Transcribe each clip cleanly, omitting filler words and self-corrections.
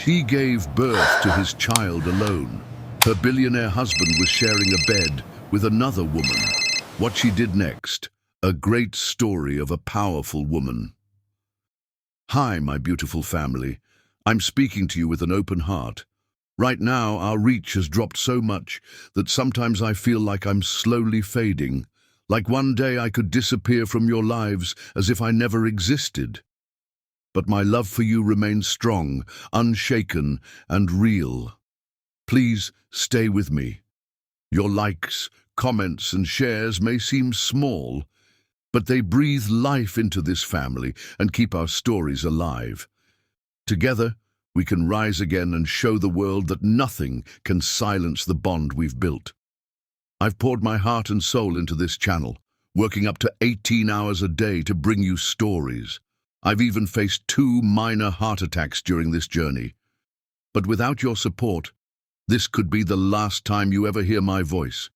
She gave birth to his child alone. Her billionaire husband was sharing a bed with another woman. What she did next, a great story of a powerful woman. Hi, my beautiful family. I'm speaking to you with an open heart. Right now, our reach has dropped so much that sometimes I feel like I'm slowly fading, like one day I could disappear from your lives as if I never existed. But my love for you remains strong, unshaken, and real. Please stay with me. Your likes, comments, and shares may seem small, but they breathe life into this family and keep our stories alive. Together, we can rise again and show the world that nothing can silence the bond we've built. I've poured my heart and soul into this channel, working up to 18 hours a day to bring you stories. I've even faced 2 minor heart attacks during this journey. But without your support, this could be the last time you ever hear my voice.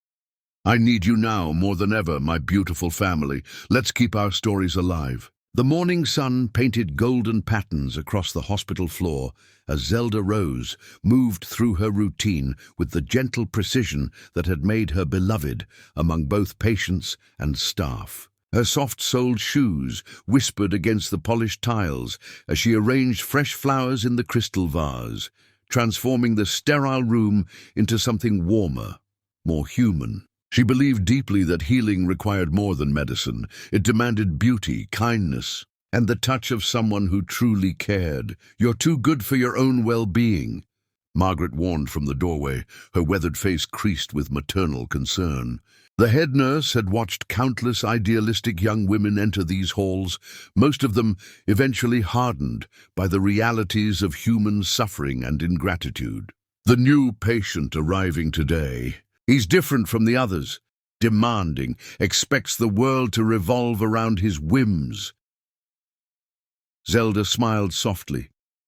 I need you now more than ever, my beautiful family. Let's keep our stories alive. The morning sun painted golden patterns across the hospital floor as Zelda Rose moved through her routine with the gentle precision that had made her beloved among both patients and staff. Her soft-soled shoes whispered against the polished tiles as she arranged fresh flowers in the crystal vase, transforming the sterile room into something warmer, more human. She believed deeply that healing required more than medicine. It demanded beauty, kindness, and the touch of someone who truly cared. You're too good for your own well-being, Margaret warned from the doorway, her weathered face creased with maternal concern. The head nurse had watched countless idealistic young women enter these halls, most of them eventually hardened by the realities of human suffering and ingratitude. The new patient arriving today, he's different from the others, demanding, expects the world to revolve around his whims. Zelda smiled softly,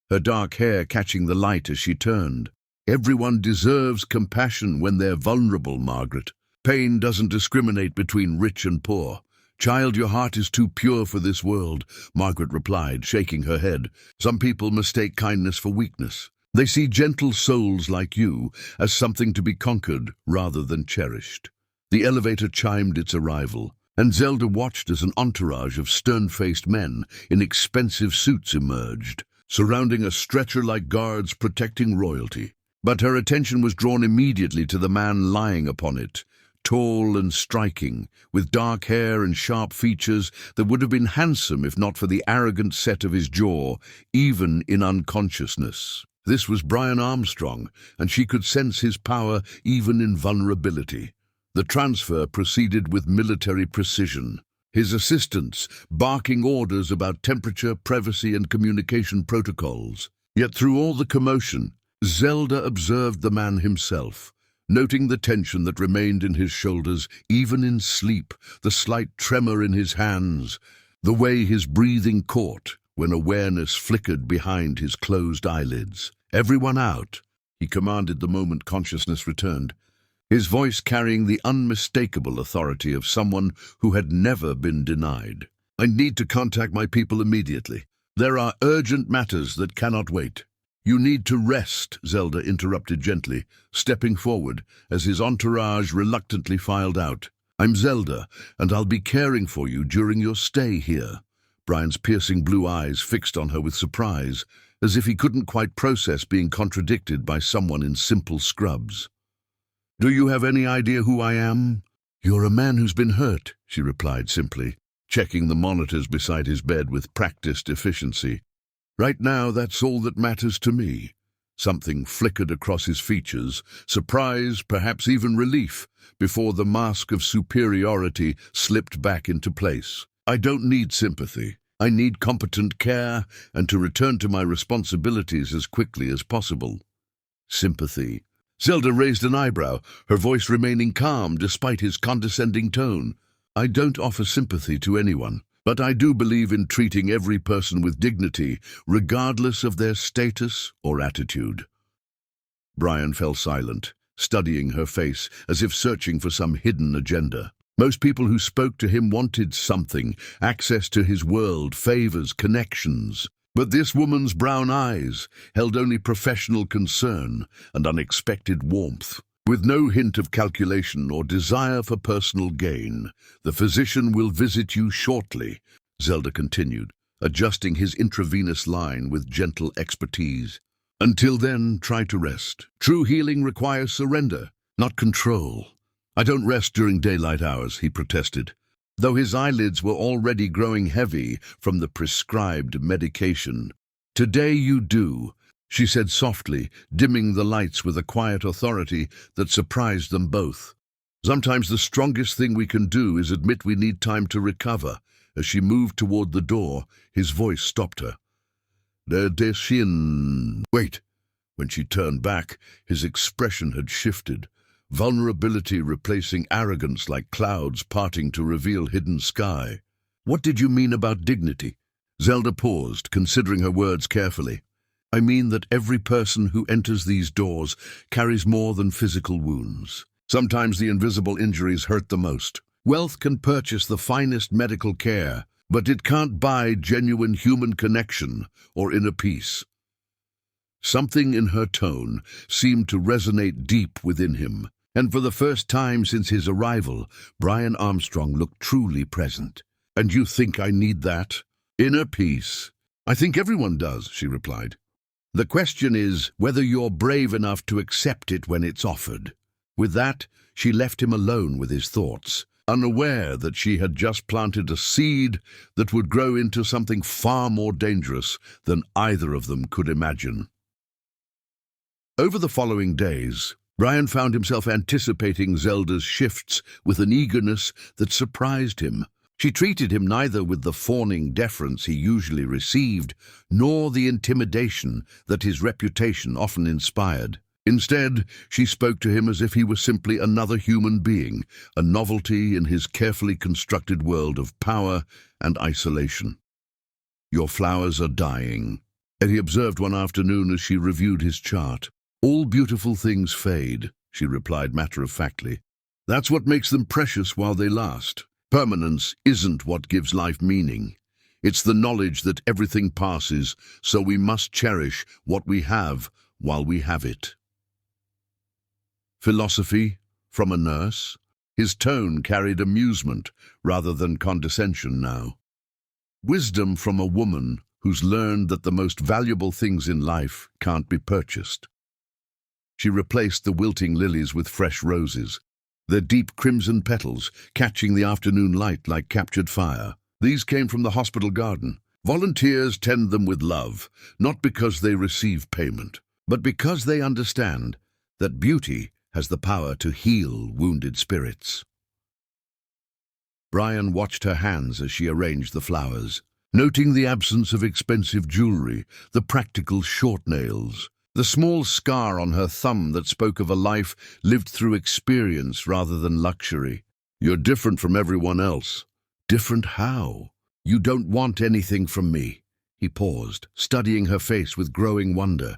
her dark hair catching the light as she turned. Everyone deserves compassion when they're vulnerable, Margaret. Pain doesn't discriminate between rich and poor. Child, your heart is too pure for this world, Margaret replied, shaking her head. Some people mistake kindness for weakness. They see gentle souls like you as something to be conquered rather than cherished. The elevator chimed its arrival, and Zelda watched as an entourage of stern-faced men in expensive suits emerged, surrounding a stretcher like guards protecting royalty. But her attention was drawn immediately to the man lying upon it, tall and striking, with dark hair and sharp features that would have been handsome if not for the arrogant set of his jaw, even in unconsciousness. This was Brian Armstrong, and she could sense his power even in vulnerability. The transfer proceeded with military precision, his assistants barking orders about temperature, privacy, and communication protocols. Yet through all the commotion, Zelda observed the man himself, noting the tension that remained in his shoulders, even in sleep, the slight tremor in his hands, the way his breathing caught when awareness flickered behind his closed eyelids. "Everyone out," he commanded the moment consciousness returned, his voice carrying the unmistakable authority of someone who had never been denied. "I need to contact my people immediately. There are urgent matters that cannot wait." "You need to rest," Zelda interrupted gently, stepping forward as his entourage reluctantly filed out. "I'm Zelda, and I'll be caring for you during your stay here." Brian's piercing blue eyes fixed on her with surprise, as if he couldn't quite process being contradicted by someone in simple scrubs. "Do you have any idea who I am?" "You're a man who's been hurt," she replied simply, checking the monitors beside his bed with practiced efficiency. "Right now, that's all that matters to me." Something flickered across his features, surprise, perhaps even relief, before the mask of superiority slipped back into place. "I don't need sympathy. I need competent care and to return to my responsibilities as quickly as possible." "Sympathy?" Zelda raised an eyebrow, her voice remaining calm despite his condescending tone. "I don't offer sympathy to anyone, but I do believe in treating every person with dignity, regardless of their status or attitude." Brian fell silent, studying her face as if searching for some hidden agenda. Most people who spoke to him wanted something, access to his world, favors, connections. But this woman's brown eyes held only professional concern and unexpected warmth. With no hint of calculation or desire for personal gain, the physician will visit you shortly, Zelda continued, adjusting his intravenous line with gentle expertise. Until then, try to rest. True healing requires surrender, not control. I don't rest during daylight hours, he protested, though his eyelids were already growing heavy from the prescribed medication. Today you do, she said softly, dimming the lights with a quiet authority that surprised them both. Sometimes the strongest thing we can do is admit we need time to recover. As she moved toward the door, his voice stopped her. Wait. When she turned back, his expression had shifted, vulnerability replacing arrogance like clouds parting to reveal hidden sky. What did you mean about dignity? Zelda paused, considering her words carefully. I mean that every person who enters these doors carries more than physical wounds. Sometimes the invisible injuries hurt the most. Wealth can purchase the finest medical care, but it can't buy genuine human connection or inner peace. Something in her tone seemed to resonate deep within him, and for the first time since his arrival, Brian Armstrong looked truly present. And you think I need that? Inner peace? I think everyone does, she replied. The question is whether you're brave enough to accept it when it's offered. With that, she left him alone with his thoughts, unaware that she had just planted a seed that would grow into something far more dangerous than either of them could imagine. Over the following days, Brian found himself anticipating Zelda's shifts with an eagerness that surprised him. She treated him neither with the fawning deference he usually received, nor the intimidation that his reputation often inspired. Instead, she spoke to him as if he were simply another human being, a novelty in his carefully constructed world of power and isolation. Your flowers are dying, he observed one afternoon as she reviewed his chart. All beautiful things fade, she replied matter-of-factly. That's what makes them precious while they last. Permanence isn't what gives life meaning. It's the knowledge that everything passes, so we must cherish what we have while we have it. Philosophy from a nurse? His tone carried amusement rather than condescension now. Wisdom from a woman who's learned that the most valuable things in life can't be purchased. She replaced the wilting lilies with fresh roses, their deep crimson petals catching the afternoon light like captured fire. These came from the hospital garden. Volunteers tend them with love, not because they receive payment, but because they understand that beauty has the power to heal wounded spirits. Brian watched her hands as she arranged the flowers, noting the absence of expensive jewelry, the practical short nails, the small scar on her thumb that spoke of a life lived through experience rather than luxury. You're different from everyone else. Different how? You don't want anything from me. He paused, studying her face with growing wonder.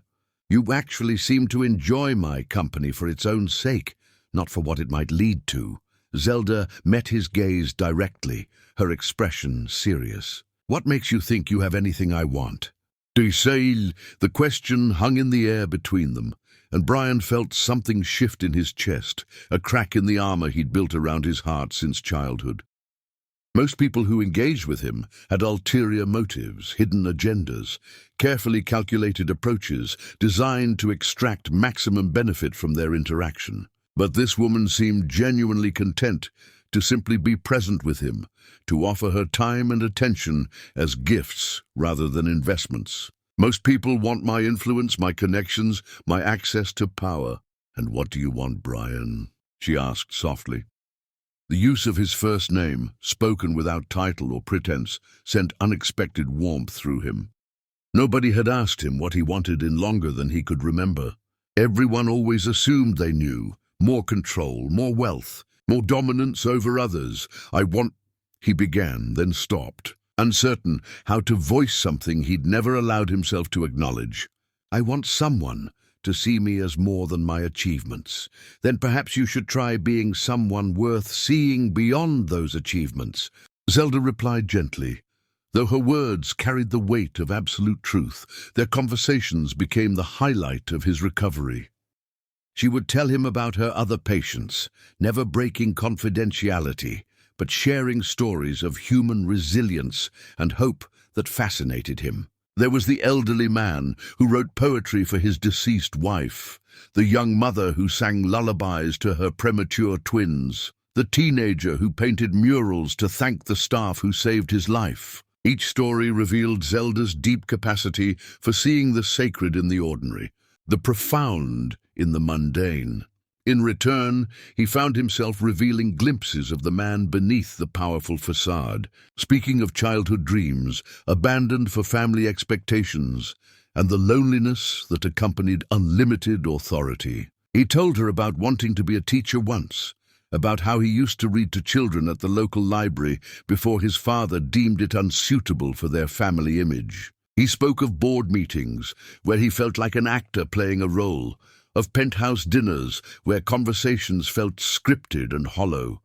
You actually seem to enjoy my company for its own sake, not for what it might lead to. Zelda met his gaze directly, her expression serious. What makes you think you have anything I want? The question hung in the air between them, and Brian felt something shift in his chest, a crack in the armor he'd built around his heart since childhood. Most people who engaged with him had ulterior motives, hidden agendas, carefully calculated approaches designed to extract maximum benefit from their interaction. But this woman seemed genuinely content to simply be present with him, to offer her time and attention as gifts rather than investments. Most people want my influence, my connections, my access to power. And what do you want, Brian? She asked softly. The use of his first name, spoken without title or pretense, sent unexpected warmth through him. Nobody had asked him what he wanted in longer than he could remember. Everyone always assumed they knew. More control, more wealth, more dominance over others. He began, then stopped, uncertain how to voice something he'd never allowed himself to acknowledge. I want someone to see me as more than my achievements. Then perhaps you should try being someone worth seeing beyond those achievements. Zelda replied gently, Though her words carried the weight of absolute truth, their conversations became the highlight of his recovery. She would tell him about her other patients, never breaking confidentiality, but sharing stories of human resilience and hope that fascinated him. There was the elderly man who wrote poetry for his deceased wife, the young mother who sang lullabies to her premature twins, the teenager who painted murals to thank the staff who saved his life. Each story revealed Zelda's deep capacity for seeing the sacred in the ordinary, the profound in the mundane. In return, he found himself revealing glimpses of the man beneath the powerful facade, speaking of childhood dreams, abandoned for family expectations, and the loneliness that accompanied unlimited authority. He told her about wanting to be a teacher once, about how he used to read to children at the local library before his father deemed it unsuitable for their family image. He spoke of board meetings, where he felt like an actor playing a role, of penthouse dinners where conversations felt scripted and hollow.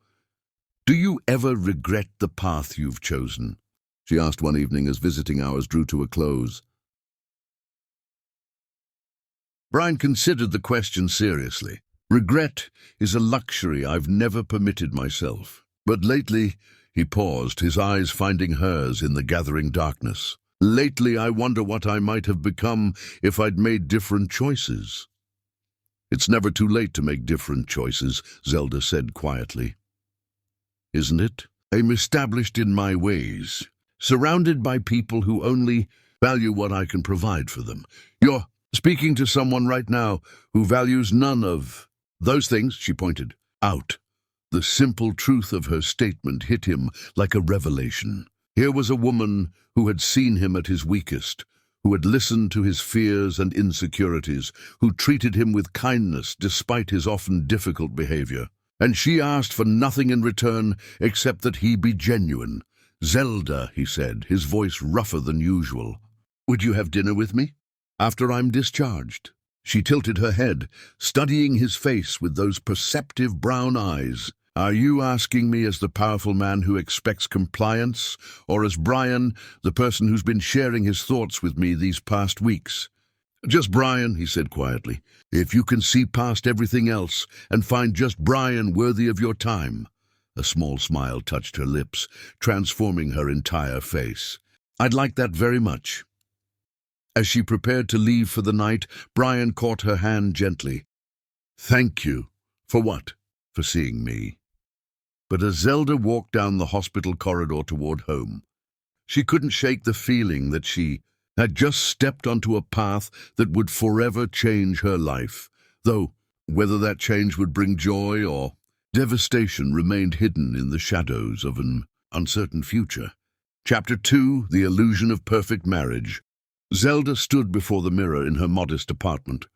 "Do you ever regret the path you've chosen?" she asked one evening as visiting hours drew to a close. Brian considered the question seriously. Regret is a luxury I've never permitted myself. But lately, he paused, his eyes finding hers in the gathering darkness. Lately, I wonder what I might have become if I'd made different choices. "It's never too late to make different choices," Zelda said quietly. "Isn't it? I'm established in my ways, surrounded by people who only value what I can provide for them. You're speaking to someone right now who values none of those things," she pointed out. The simple truth of her statement hit him like a revelation. Here was a woman who had seen him at his weakest, who had listened to his fears and insecurities, who treated him with kindness despite his often difficult behavior. And she asked for nothing in return except that he be genuine. "Zelda," he said, his voice rougher than usual, "would you have dinner with me after I'm discharged?" She tilted her head, studying his face with those perceptive brown eyes. "Are you asking me as the powerful man who expects compliance, or as Brian, the person who's been sharing his thoughts with me these past weeks?" "Just Brian," he said quietly. "If you can see past everything else and find just Brian worthy of your time." A small smile touched her lips, transforming her entire face. "I'd like that very much." As she prepared to leave for the night, Brian caught her hand gently. "Thank you. For what?" "For seeing me." But as Zelda walked down the hospital corridor toward home, she couldn't shake the feeling that she had just stepped onto a path that would forever change her life, though whether that change would bring joy or devastation remained hidden in the shadows of an uncertain future. Chapter 2, The Illusion of Perfect Marriage. Zelda stood before the mirror in her modest apartment,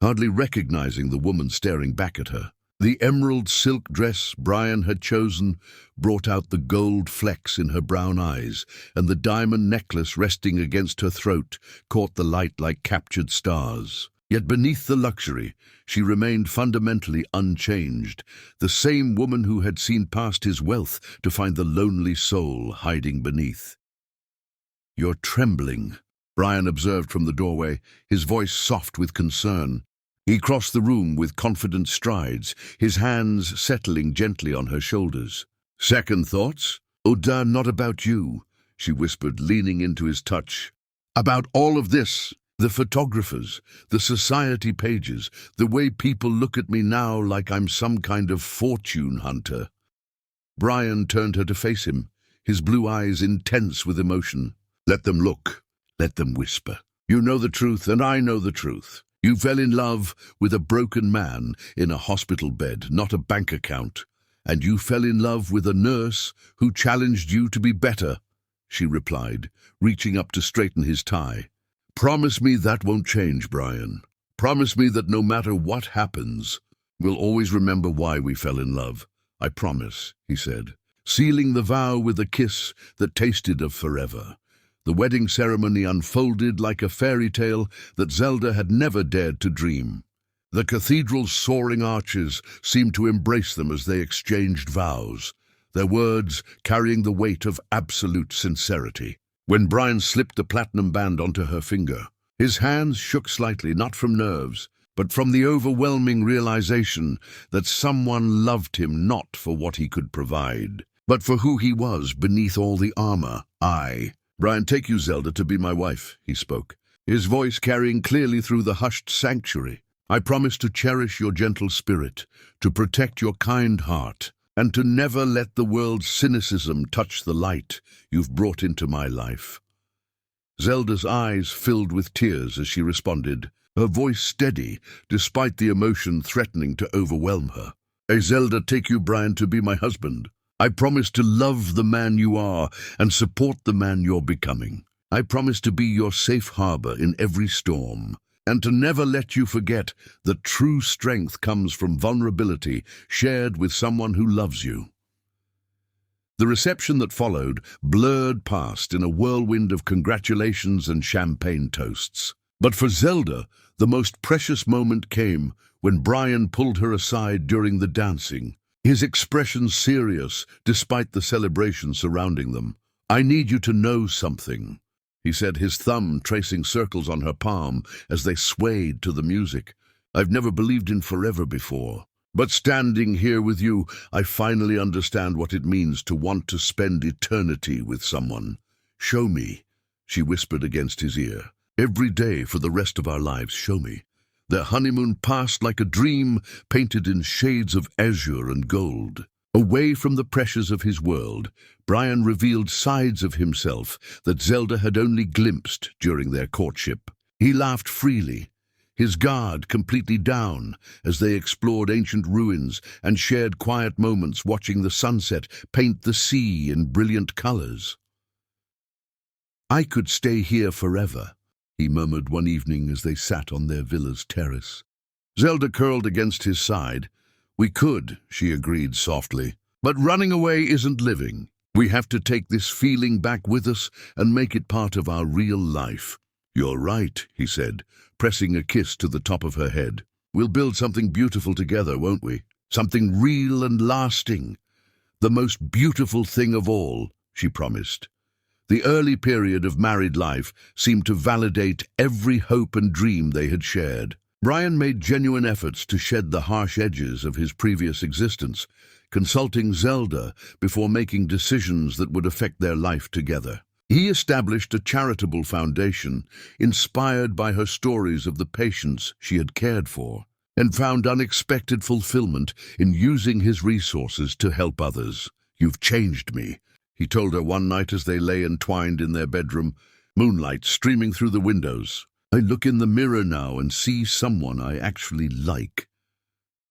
hardly recognizing the woman staring back at her. The emerald silk dress Brian had chosen brought out the gold flecks in her brown eyes, and the diamond necklace resting against her throat caught the light like captured stars. Yet beneath the luxury, she remained fundamentally unchanged, the same woman who had seen past his wealth to find the lonely soul hiding beneath. "You're trembling," Brian observed from the doorway, his voice soft with concern. He crossed the room with confident strides, his hands settling gently on her shoulders. "Second thoughts?" "Oh, not about you," she whispered, leaning into his touch. "About all of this, the photographers, the society pages, the way people look at me now like I'm some kind of fortune hunter." Brian turned her to face him, his blue eyes intense with emotion. "Let them look. Let them whisper. You know the truth, and I know the truth. You fell in love with a broken man in a hospital bed, not a bank account. And you fell in love with a nurse who challenged you to be better," she replied, reaching up to straighten his tie. "Promise me that won't change, Brian. Promise me that no matter what happens, we'll always remember why we fell in love." "I promise," he said, sealing the vow with a kiss that tasted of forever. The wedding ceremony unfolded like a fairy tale that Zelda had never dared to dream. The cathedral's soaring arches seemed to embrace them as they exchanged vows, their words carrying the weight of absolute sincerity. when Brian slipped the platinum band onto her finger. His hands shook slightly, not from nerves, but from the overwhelming realization that someone loved him not for what he could provide, but for who he was beneath all the armor. Brian, take you, Zelda, to be my wife, he spoke, his voice carrying clearly through the hushed sanctuary. I promise to cherish your gentle spirit, to protect your kind heart, and to never let the world's cynicism touch the light you've brought into my life. Zelda's eyes filled with tears as she responded, her voice steady despite the emotion threatening to overwhelm her. Zelda, take you, Brian, to be my husband. I promise to love the man you are and support the man you're becoming. I promise to be your safe harbor in every storm, and to never let you forget that true strength comes from vulnerability shared with someone who loves you. The reception that followed blurred past in a whirlwind of congratulations and champagne toasts. But for Zelda, the most precious moment came when Brian pulled her aside during the dancing, his expression serious despite the celebration surrounding them. I need you to know something, he said, his thumb tracing circles on her palm as they swayed to the music. I've never believed in forever before. But standing here with you, I finally understand what it means to want to spend eternity with someone. Show me, she whispered against his ear. Every day for the rest of our lives, show me. Their honeymoon passed like a dream painted in shades of azure and gold. Away from the pressures of his world, Brian revealed sides of himself that Zelda had only glimpsed during their courtship. He laughed freely, his guard completely down as they explored ancient ruins and shared quiet moments watching the sunset paint the sea in brilliant colors. I could stay here forever, he murmured one evening as they sat on their villa's terrace. Zelda curled against his side. We could, she agreed softly, but running away isn't living. We have to take this feeling back with us and make it part of our real life. You're right, he said, pressing a kiss to the top of her head. We'll build something beautiful together, won't we? Something real and lasting. The most beautiful thing of all, she promised. The early period of married life seemed to validate every hope and dream they had shared. Brian made genuine efforts to shed the harsh edges of his previous existence, consulting Zelda before making decisions that would affect their life together. He established a charitable foundation inspired by her stories of the patients she had cared for, and found unexpected fulfillment in using his resources to help others. You've changed me, he told her one night as they lay entwined in their bedroom, moonlight streaming through the windows. I look in the mirror now and see someone I actually like.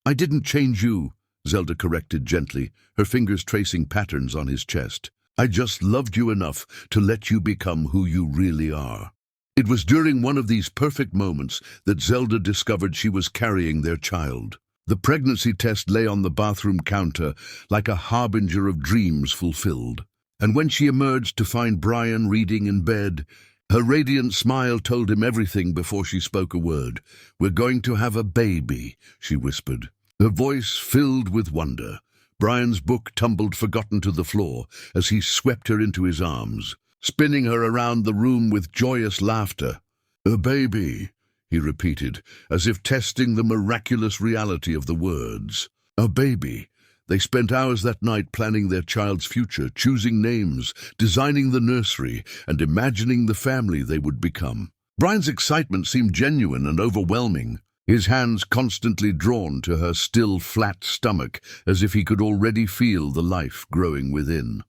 I didn't change you, Zelda corrected gently, her fingers tracing patterns on his chest. I just loved you enough to let you become who you really are. It was during one of these perfect moments that Zelda discovered she was carrying their child. The pregnancy test lay on the bathroom counter like a harbinger of dreams fulfilled. And when she emerged to find Brian reading in bed, her radiant smile told him everything before she spoke a word. We're going to have a baby, she whispered, her voice filled with wonder. Brian's book tumbled forgotten to the floor as he swept her into his arms, spinning her around the room with joyous laughter. A baby, he repeated, as if testing the miraculous reality of the words. A baby. They spent hours that night planning their child's future, choosing names, designing the nursery, and imagining the family they would become. Brian's excitement seemed genuine and overwhelming, his hands constantly drawn to her still flat stomach, as if he could already feel the life growing within.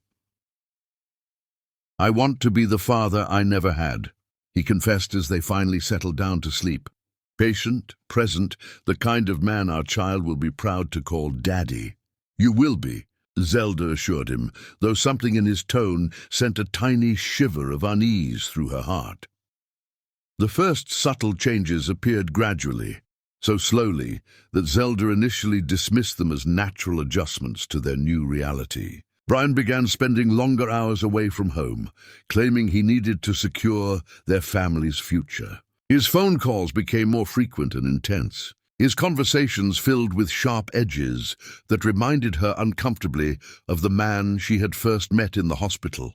I want to be the father I never had, he confessed as they finally settled down to sleep. Patient, present, the kind of man our child will be proud to call Daddy. You will be, Zelda assured him, though something in his tone sent a tiny shiver of unease through her heart. The first subtle changes appeared gradually, so slowly that Zelda initially dismissed them as natural adjustments to their new reality. Brian began spending longer hours away from home, claiming he needed to secure their family's future. His phone calls became more frequent and intense, his conversations filled with sharp edges that reminded her uncomfortably of the man she had first met in the hospital.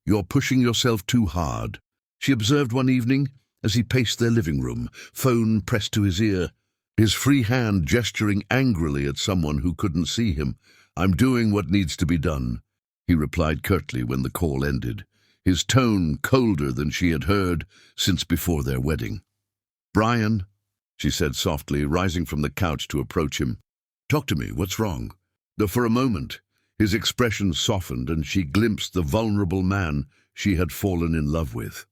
You're pushing yourself too hard," she observed one evening as he paced their living room, phone pressed to his ear, his free hand gesturing angrily at someone who couldn't see him. "I'm doing what needs to be done," he replied curtly when the call ended, his tone colder than she had heard since before their wedding. "Brian," she said softly, rising from the couch to approach him. "Talk to me, what's wrong?" For a moment, his expression softened and she glimpsed the vulnerable man she had fallen in love with.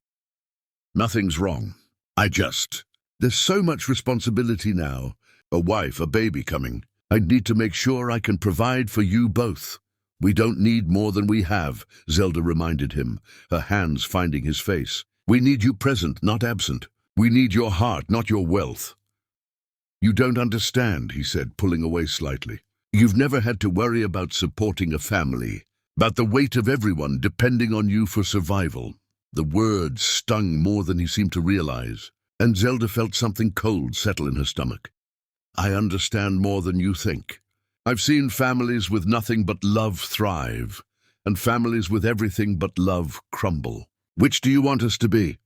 "Nothing's wrong. There's so much responsibility now. A wife, a baby coming. I need to make sure I can provide for you both." "We don't need more than we have," Zelda reminded him, her hands finding his face. "We need you present, not absent. We need your heart, not your wealth." "You don't understand," he said, pulling away slightly. "You've never had to worry about supporting a family, about the weight of everyone depending on you for survival." The words stung more than he seemed to realize, and Zelda felt something cold settle in her stomach. "I understand more than you think. I've seen families with nothing but love thrive, and families with everything but love crumble. Which do you want us to be?"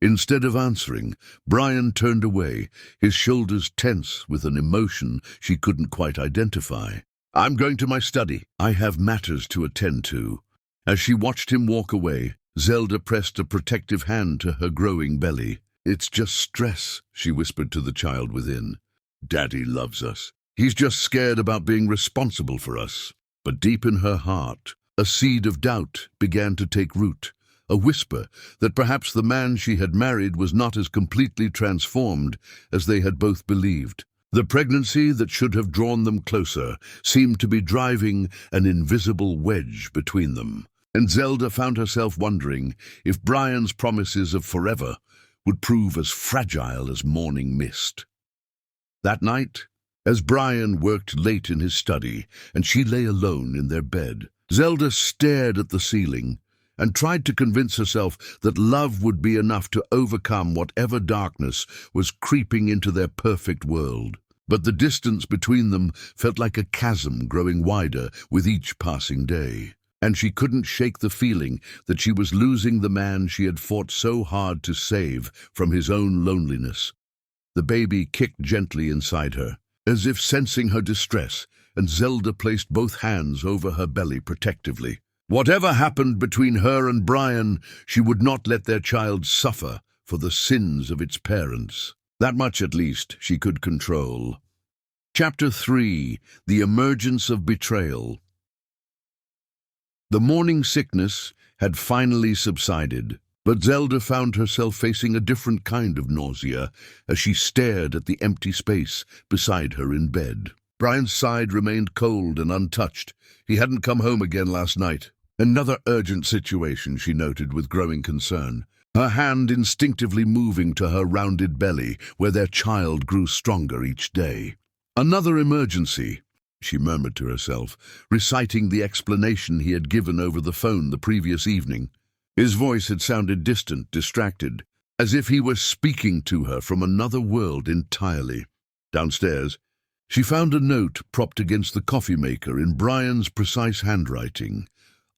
Instead of answering, Brian turned away, his shoulders tense with an emotion she couldn't quite identify. "I'm going to my study. I have matters to attend to." As she watched him walk away, Zelda pressed a protective hand to her growing belly. "It's just stress," she whispered to the child within. "Daddy loves us. He's just scared about being responsible for us." But deep in her heart, a seed of doubt began to take root, a whisper that perhaps the man she had married was not as completely transformed as they had both believed. The pregnancy that should have drawn them closer seemed to be driving an invisible wedge between them, and Zelda found herself wondering if Brian's promises of forever would prove as fragile as morning mist. That night, as Brian worked late in his study and she lay alone in their bed, Zelda stared at the ceiling and tried to convince herself that love would be enough to overcome whatever darkness was creeping into their perfect world. But the distance between them felt like a chasm growing wider with each passing day, and she couldn't shake the feeling that she was losing the man she had fought so hard to save from his own loneliness. The baby kicked gently inside her, as if sensing her distress, and Zelda placed both hands over her belly protectively. Whatever happened between her and Brian, she would not let their child suffer for the sins of its parents. That much, at least, she could control. Chapter 3: The Emergence of Betrayal. The morning sickness had finally subsided, but Zelda found herself facing a different kind of nausea as she stared at the empty space beside her in bed. Brian's side remained cold and untouched. He hadn't come home again last night. Another urgent situation, she noted with growing concern, her hand instinctively moving to her rounded belly, where their child grew stronger each day. Another emergency, she murmured to herself, reciting the explanation he had given over the phone the previous evening. His voice had sounded distant, distracted, as if he were speaking to her from another world entirely. Downstairs, she found a note propped against the coffee maker in Brian's precise handwriting.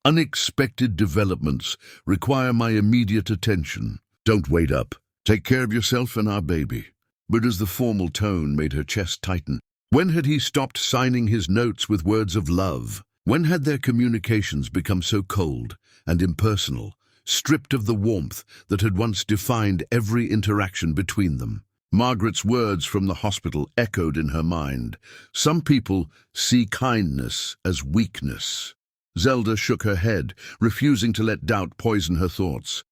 "Unexpected developments require my immediate attention. Don't wait up. Take care of yourself and our baby." But as the formal tone made her chest tighten, when had he stopped signing his notes with words of love? When had their communications become so cold and impersonal, stripped of the warmth that had once defined every interaction between them? Margaret's words from the hospital echoed in her mind. Some people see kindness as weakness. Zelda shook her head, refusing to let doubt poison her thoughts.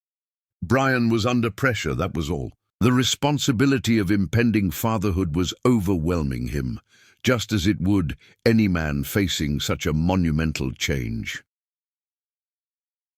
Brian was under pressure, that was all. The responsibility of impending fatherhood was overwhelming him, just as it would any man facing such a monumental change.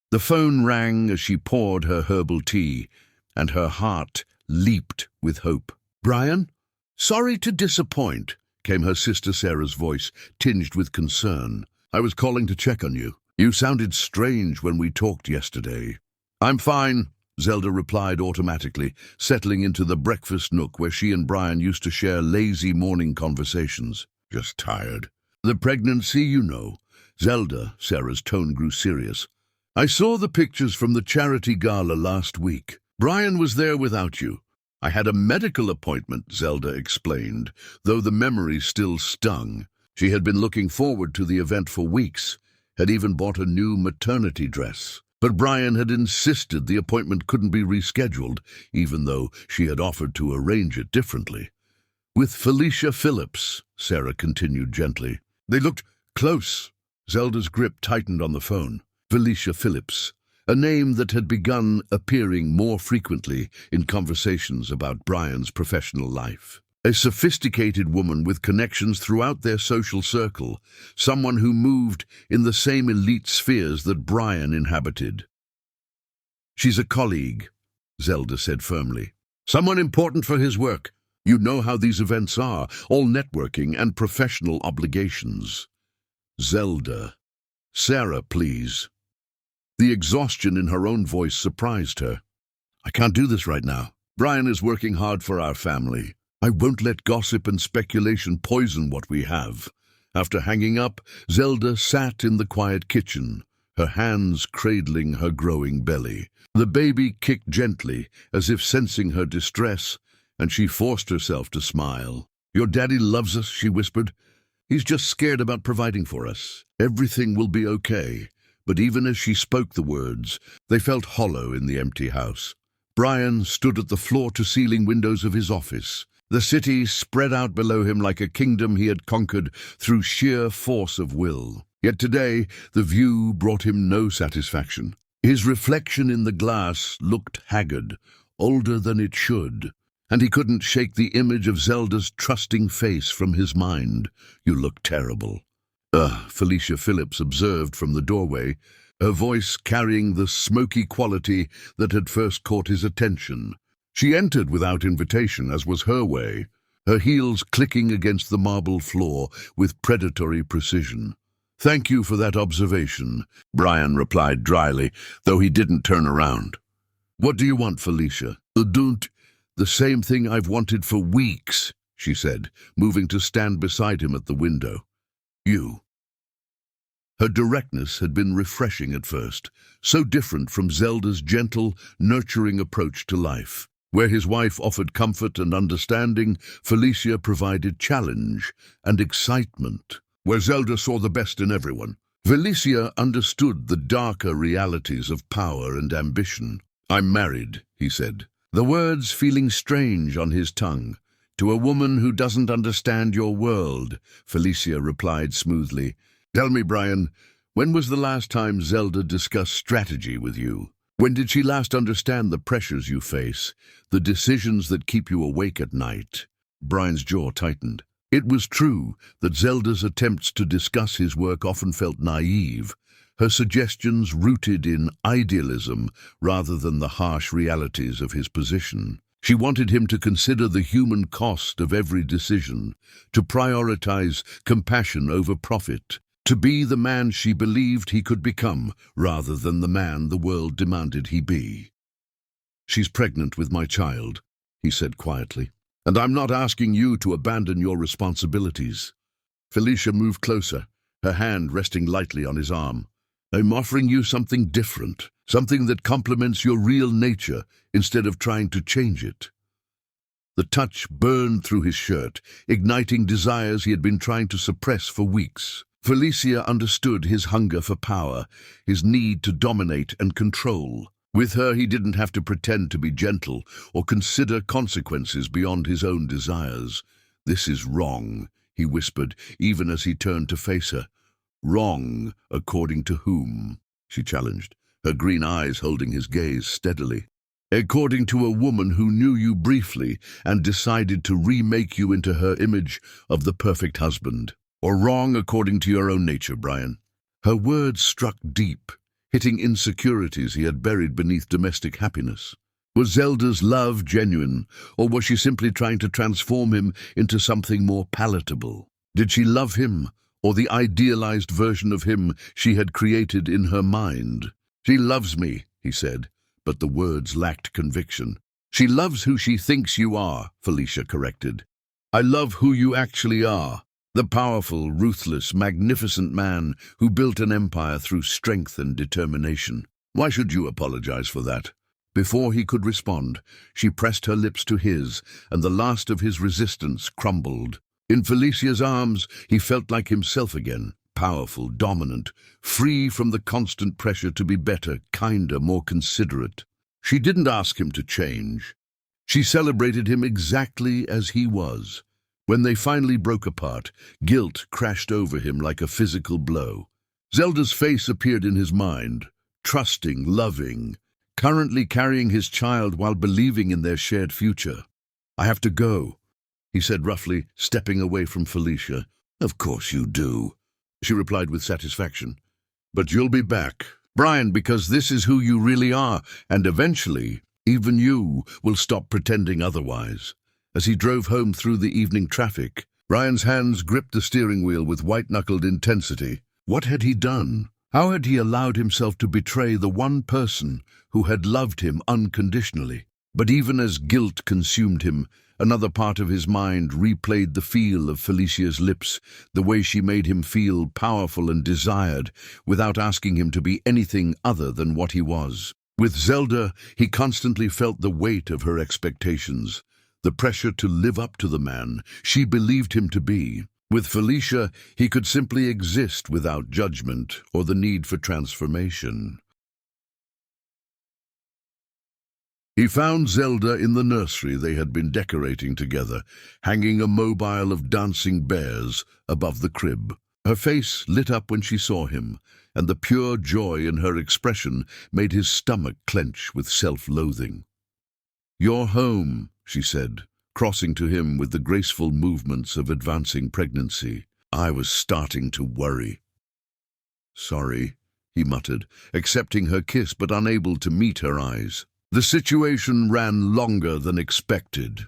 The phone rang as she poured her herbal tea, and her heart leaped with hope. "Brian? Sorry to disappoint," came her sister Sarah's voice, tinged with concern. "I was calling to check on you. You sounded strange when we talked yesterday." "I'm fine," Zelda replied automatically, settling into the breakfast nook where she and Brian used to share lazy morning conversations. "Just tired. The pregnancy, you know, Zelda, Sarah's tone grew serious. I saw the pictures from the charity gala last week. Brian was there without you. I had a medical appointment, Zelda explained, though the memory still stung. She had been looking forward to the event for weeks, had even bought a new maternity dress. But Brian had insisted the appointment couldn't be rescheduled, even though she had offered to arrange it differently. With Felicia Phillips, Sarah continued gently. They looked close. Zelda's grip tightened on the phone. Felicia Phillips, a name that had begun appearing more frequently in conversations about Brian's professional life. A sophisticated woman with connections throughout their social circle, someone who moved in the same elite spheres that Brian inhabited. She's a colleague, Zelda said firmly. Someone important for his work. You know how these events are, all networking and professional obligations. Zelda. Sarah, please. The exhaustion in her own voice surprised her. I can't do this right now. Brian is working hard for our family. I won't let gossip and speculation poison what we have. After hanging up, Zelda sat in the quiet kitchen, her hands cradling her growing belly. The baby kicked gently, as if sensing her distress, and she forced herself to smile. Your daddy loves us, she whispered. He's just scared about providing for us. Everything will be okay. But even as she spoke the words, they felt hollow in the empty house. Brian stood at the floor-to-ceiling windows of his office. The city spread out below him like a kingdom he had conquered through sheer force of will. Yet today, the view brought him no satisfaction. His reflection in the glass looked haggard, older than it should, and he couldn't shake the image of Zelda's trusting face from his mind. You look terrible. Felicia Phillips observed from the doorway, her voice carrying the smoky quality that had first caught his attention. She entered without invitation, as was her way, her heels clicking against the marble floor with predatory precision. Thank you for that observation, Brian replied dryly, though he didn't turn around. What do you want, Felicia? The same thing I've wanted for weeks, she said, moving to stand beside him at the window. You. Her directness had been refreshing at first, so different from Zelda's gentle, nurturing approach to life. Where his wife offered comfort and understanding, Felicia provided challenge and excitement. Where Zelda saw the best in everyone, Felicia understood the darker realities of power and ambition. I'm married, he said, the words feeling strange on his tongue. To a woman who doesn't understand your world, Felicia replied smoothly. Tell me, Brian, when was the last time Zelda discussed strategy with you? When did she last understand the pressures you face, the decisions that keep you awake at night? Brian's jaw tightened. It was true that Zelda's attempts to discuss his work often felt naive, her suggestions rooted in idealism rather than the harsh realities of his position. She wanted him to consider the human cost of every decision, to prioritize compassion over profit, to be the man she believed he could become, rather than the man the world demanded he be. She's pregnant with my child, he said quietly, and I'm not asking you to abandon your responsibilities. Felicia moved closer, her hand resting lightly on his arm. I'm offering you something different, something that complements your real nature instead of trying to change it. The touch burned through his shirt, igniting desires he had been trying to suppress for weeks. Felicia understood his hunger for power, his need to dominate and control. With her, he didn't have to pretend to be gentle or consider consequences beyond his own desires. This is wrong, he whispered, even as he turned to face her. Wrong, according to whom? She challenged, her green eyes holding his gaze steadily. According to a woman who knew you briefly and decided to remake you into her image of the perfect husband. Or wrong according to your own nature, Brian. Her words struck deep, hitting insecurities he had buried beneath domestic happiness. Was Zelda's love genuine, or was she simply trying to transform him into something more palatable? Did she love him, or the idealized version of him she had created in her mind? She loves me, he said, but the words lacked conviction. She loves who she thinks you are, Felicia corrected. I love who you actually are. The powerful, ruthless, magnificent man who built an empire through strength and determination. Why should you apologize for that? Before he could respond, she pressed her lips to his, and the last of his resistance crumbled. In Felicia's arms, he felt like himself again, powerful, dominant, free from the constant pressure to be better, kinder, more considerate. She didn't ask him to change. She celebrated him exactly as he was. When they finally broke apart, guilt crashed over him like a physical blow. Zelda's face appeared in his mind, trusting, loving, currently carrying his child while believing in their shared future. "I have to go," he said roughly, stepping away from Felicia. "Of course you do," she replied with satisfaction. "But you'll be back, Brian, because this is who you really are, and eventually, even you will stop pretending otherwise." As he drove home through the evening traffic, Brian's hands gripped the steering wheel with white-knuckled intensity. What had he done? How had he allowed himself to betray the one person who had loved him unconditionally? But even as guilt consumed him, another part of his mind replayed the feel of Felicia's lips, the way she made him feel powerful and desired, without asking him to be anything other than what he was. With Zelda, he constantly felt the weight of her expectations, the pressure to live up to the man she believed him to be. With Felicia, he could simply exist without judgment or the need for transformation. He found Zelda in the nursery they had been decorating together, hanging a mobile of dancing bears above the crib. Her face lit up when she saw him, and the pure joy in her expression made his stomach clench with self-loathing. "You're home," she said, crossing to him with the graceful movements of advancing pregnancy. "I was starting to worry." "Sorry," he muttered, accepting her kiss but unable to meet her eyes. The situation ran longer than expected.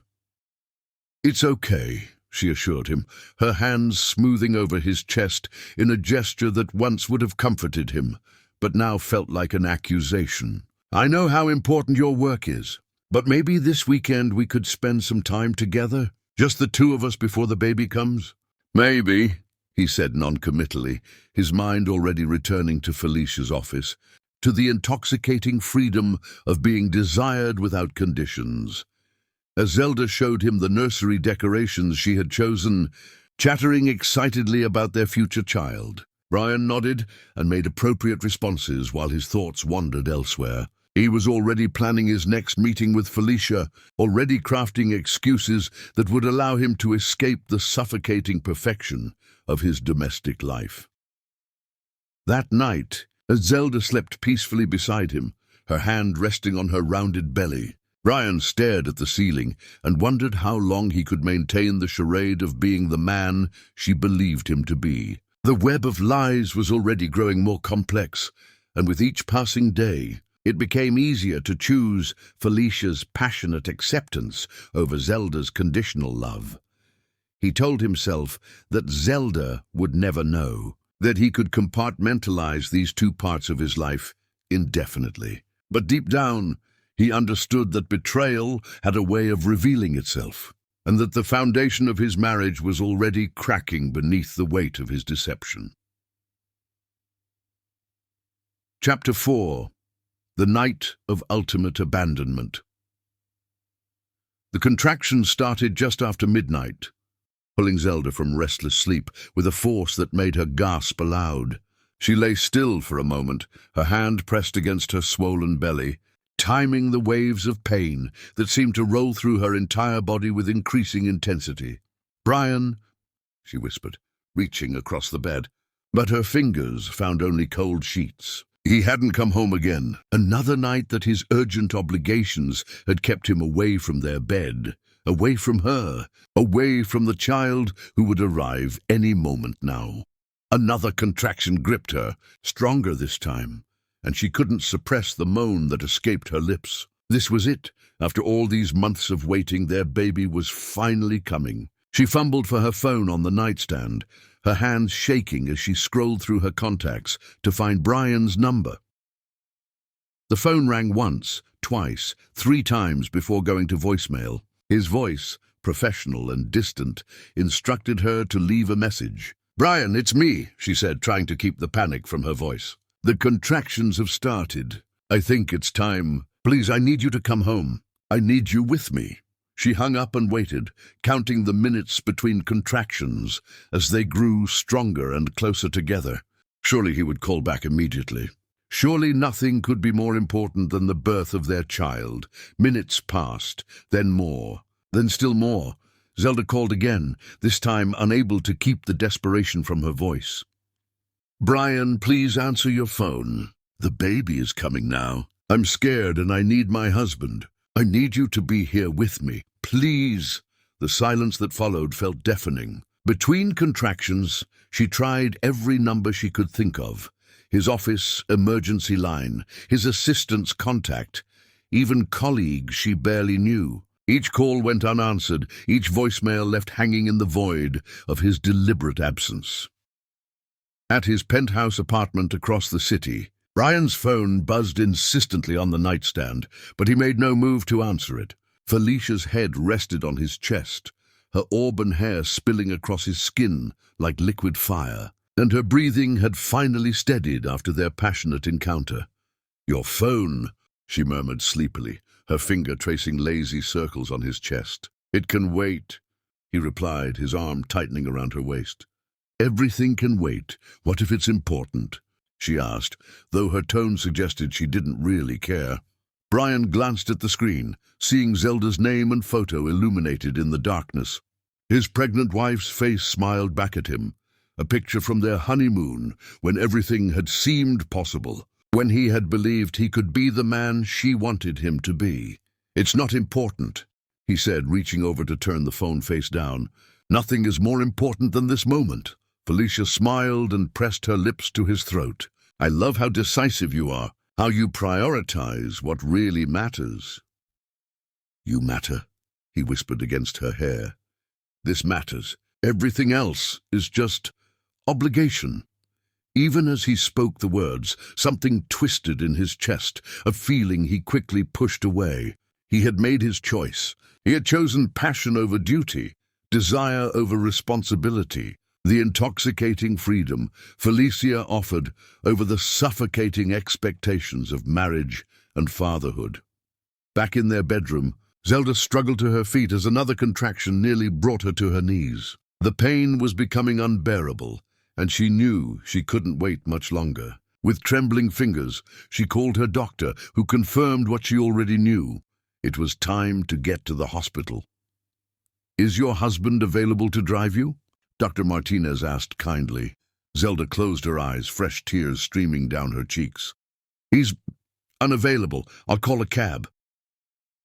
"It's okay," she assured him, her hands smoothing over his chest in a gesture that once would have comforted him, but now felt like an accusation. "I know how important your work is. But maybe this weekend we could spend some time together? Just the two of us before the baby comes?" "Maybe," he said noncommittally, his mind already returning to Felicia's office, to the intoxicating freedom of being desired without conditions. As Zelda showed him the nursery decorations she had chosen, chattering excitedly about their future child, Brian nodded and made appropriate responses while his thoughts wandered elsewhere. He was already planning his next meeting with Felicia, already crafting excuses that would allow him to escape the suffocating perfection of his domestic life. That night, as Zelda slept peacefully beside him, her hand resting on her rounded belly, Brian stared at the ceiling and wondered how long he could maintain the charade of being the man she believed him to be. The web of lies was already growing more complex, and with each passing day, it became easier to choose Felicia's passionate acceptance over Zelda's conditional love. He told himself that Zelda would never know, that he could compartmentalize these two parts of his life indefinitely. But deep down, he understood that betrayal had a way of revealing itself, and that the foundation of his marriage was already cracking beneath the weight of his deception. Chapter 4. The Night of Ultimate Abandonment. The contraction started just after midnight, pulling Zelda from restless sleep with a force that made her gasp aloud. She lay still for a moment, her hand pressed against her swollen belly, timing the waves of pain that seemed to roll through her entire body with increasing intensity. "Brian," she whispered, reaching across the bed, but her fingers found only cold sheets. He hadn't come home again. Another night that his urgent obligations had kept him away from their bed, away from her, away from the child who would arrive any moment now. Another contraction gripped her, stronger this time, and she couldn't suppress the moan that escaped her lips. This was it. After all these months of waiting, their baby was finally coming. She fumbled for her phone on the nightstand, her hands shaking as she scrolled through her contacts to find Brian's number. The phone rang once, twice, 3 times before going to voicemail. His voice, professional and distant, instructed her to leave a message. "Brian, it's me," she said, trying to keep the panic from her voice. "The contractions have started. I think it's time. Please, I need you to come home. I need you with me." She hung up and waited, counting the minutes between contractions as they grew stronger and closer together. Surely he would call back immediately. Surely nothing could be more important than the birth of their child. Minutes passed, then more, then still more. Zelda called again, this time unable to keep the desperation from her voice. "Brian, please answer your phone. The baby is coming now. I'm scared and I need my husband. I need you to be here with me. Please." The silence that followed felt deafening. Between contractions, she tried every number she could think of. His office emergency line, his assistant's contact, even colleagues she barely knew. Each call went unanswered, each voicemail left hanging in the void of his deliberate absence. At his penthouse apartment across the city, Brian's phone buzzed insistently on the nightstand, but he made no move to answer it. Felicia's head rested on his chest, her auburn hair spilling across his skin like liquid fire, and her breathing had finally steadied after their passionate encounter. "Your phone," she murmured sleepily, her finger tracing lazy circles on his chest. "It can wait," he replied, his arm tightening around her waist. "Everything can wait. What if it's important?" she asked, though her tone suggested she didn't really care. Brian glanced at the screen, seeing Zelda's name and photo illuminated in the darkness. His pregnant wife's face smiled back at him, a picture from their honeymoon when everything had seemed possible, when he had believed he could be the man she wanted him to be. "It's not important," he said, reaching over to turn the phone face down. "Nothing is more important than this moment." Felicia smiled and pressed her lips to his throat. "I love how decisive you are, how you prioritize what really matters." "You matter," he whispered against her hair. "This matters. Everything else is just obligation." Even as he spoke the words, something twisted in his chest, a feeling he quickly pushed away. He had made his choice. He had chosen passion over duty, desire over responsibility, the intoxicating freedom Felicia offered over the suffocating expectations of marriage and fatherhood. Back in their bedroom, Zelda struggled to her feet as another contraction nearly brought her to her knees. The pain was becoming unbearable, and she knew she couldn't wait much longer. With trembling fingers, she called her doctor, who confirmed what she already knew. It was time to get to the hospital. "Is your husband available to drive you?" Dr. Martinez asked kindly. Zelda closed her eyes, fresh tears streaming down her cheeks. "He's unavailable. I'll call a cab."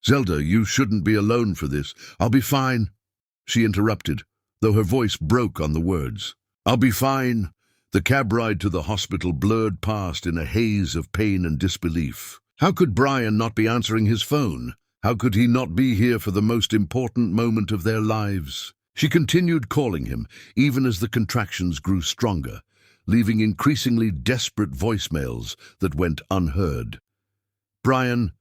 "Zelda, you shouldn't be alone for this. I'll be fine," she interrupted, though her voice broke on the words. "I'll be fine." The cab ride to the hospital blurred past in a haze of pain and disbelief. How could Brian not be answering his phone? How could he not be here for the most important moment of their lives? She continued calling him, even as the contractions grew stronger, leaving increasingly desperate voicemails that went unheard. "Brian,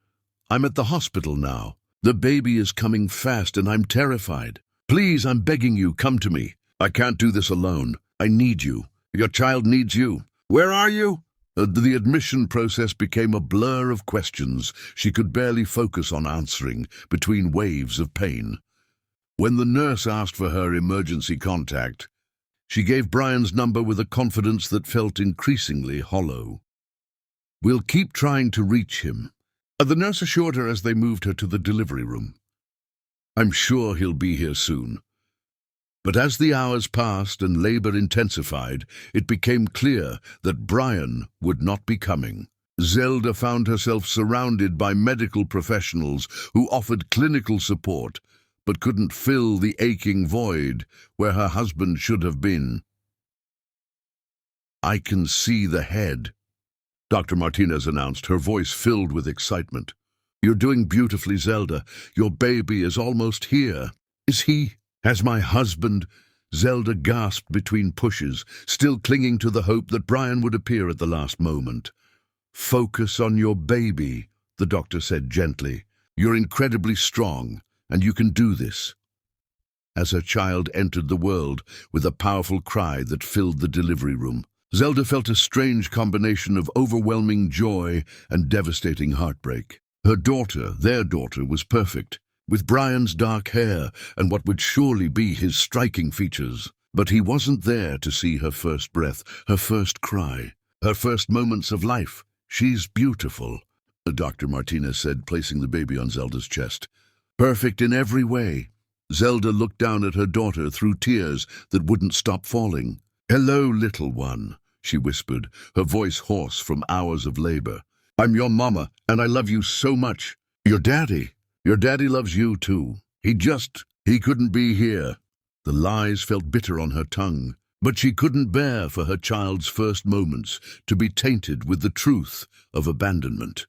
I'm at the hospital now. The baby is coming fast and I'm terrified. Please, I'm begging you, come to me. I can't do this alone. I need you. Your child needs you. Where are you?" The admission process became a blur of questions she could barely focus on answering between waves of pain. When the nurse asked for her emergency contact, she gave Brian's number with a confidence that felt increasingly hollow. "We'll keep trying to reach him," the nurse assured her as they moved her to the delivery room. "I'm sure he'll be here soon." But as the hours passed and labor intensified, it became clear that Brian would not be coming. Zelda found herself surrounded by medical professionals who offered clinical support, but couldn't fill the aching void where her husband should have been. "I can see the head," Dr. Martinez announced, her voice filled with excitement. "You're doing beautifully, Zelda. Your baby is almost here." "Is he? Has my husband?" Zelda gasped between pushes, still clinging to the hope that Brian would appear at the last moment. "Focus on your baby," the doctor said gently. "You're incredibly strong, and you can do this." as her child entered the world with a powerful cry that filled the delivery room. Zelda felt a strange combination of overwhelming joy and devastating heartbreak. Her daughter, their daughter, was perfect, with Brian's dark hair and what would surely be his striking features. But he wasn't there to see her first breath, her first cry, her first moments of life. "She's beautiful," Dr. Martinez said, placing the baby on Zelda's chest. "Perfect in every way." Zelda looked down at her daughter through tears that wouldn't stop falling. "Hello, little one," she whispered, her voice hoarse from hours of labor. "I'm your mama, and I love you so much. Your daddy loves you too. He couldn't be here." The lies felt bitter on her tongue, but she couldn't bear for her child's first moments to be tainted with the truth of abandonment.